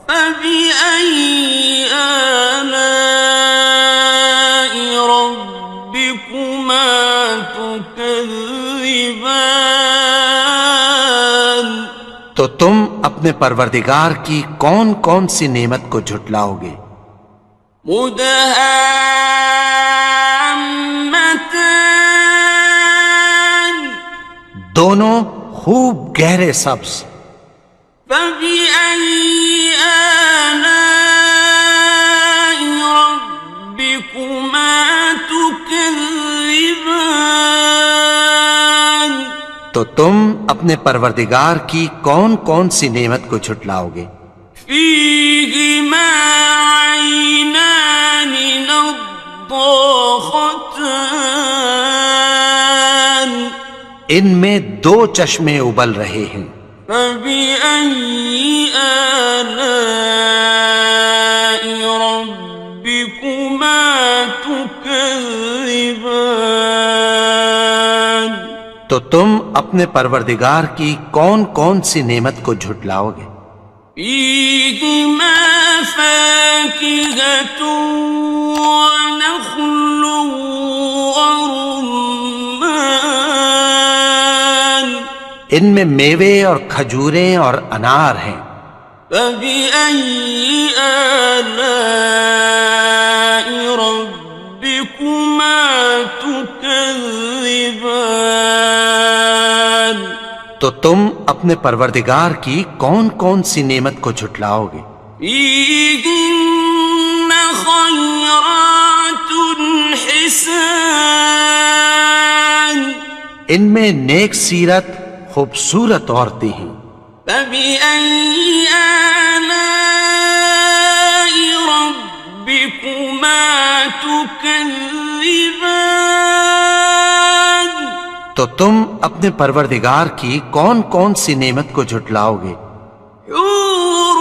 فبأي آلاء ربكما تكذبان؟ تو تم اپنے پروردگار کی کون کون سی نعمت کو جھٹلاؤ گے؟ مدہامتان دونوں خوب گہرے سبز. فبأي آلاء ربكما تكذبان تو تم اپنے پروردگار کی کون کون سی نعمت کو جھٹلاؤ گے؟ فيهما عينان نضاختان ان میں دو چشمے ابل رہے ہیں. فبأي آلاء ربكما تكذبان تو تم اپنے پروردگار کی کون کون سی نعمت کو جھٹلاؤ گے؟ فيهما فاكهة ونخل ورمان ان میں میوے اور کھجوریں اور انار ہیں. فبأي آلاء ربكما تكذبان تو تم اپنے پروردگار کی کون کون سی نعمت کو جھٹلاؤ گے؟ فيهن خيرات حسان ان میں نیک سیرت خوبصورت عورتیں ہیں. فبأي آلاء ربكما تكذبان تو تم اپنے پروردگار کی کون کون سی نعمت کو جھٹلاؤ گے؟ حور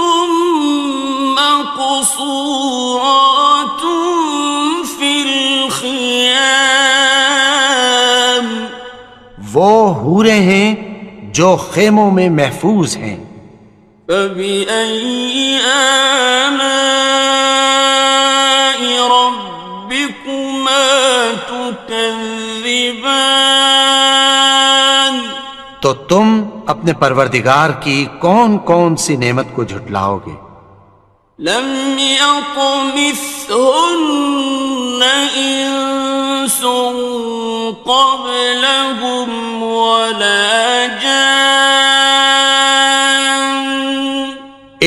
مقصورات في الخيام وہ حوریں ہیں جو خیموں میں محفوظ ہیں. فبأي آلاء ربكما تكذبان تو تم اپنے پروردگار کی کون کون سی نعمت کو جھٹلاؤ گے؟ لم يطمثهن إنس قبلهم ولا جان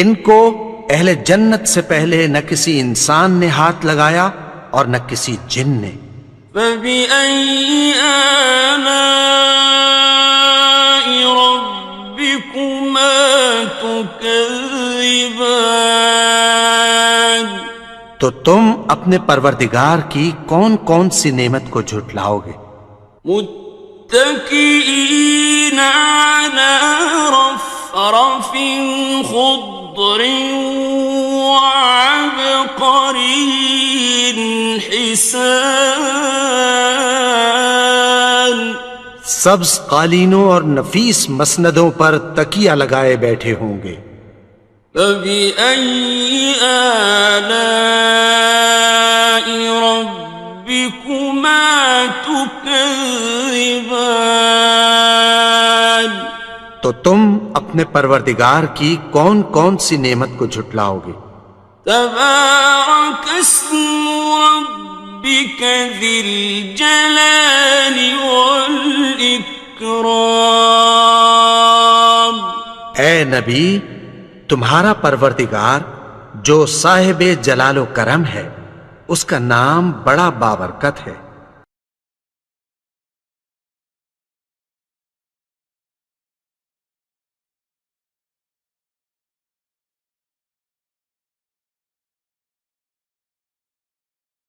ان کو اہل جنت سے پہلے نہ کسی انسان نے ہاتھ لگایا اور نہ کسی جن نے. فبأي آلاء ربكما تكذبان تو تم اپنے پروردگار کی کون کون سی نعمت کو جھٹلاؤ گے؟ متكئين على رفرف خضر وعبقري حسان سبز قالینوں اور نفیس مسندوں پر تکیہ لگائے بیٹھے ہوں گے. فبأي آلاء ربكما تكذبان تو تم اپنے پروردگار کی کون کون سی نعمت کو جھٹلاؤ گے؟ تبارك اسم ربك ذي الجلال والإكرام اے نبی، تمہارا پروردگار جو صاحب جلال و کرم ہے، اس کا نام بڑا بابرکت ہے.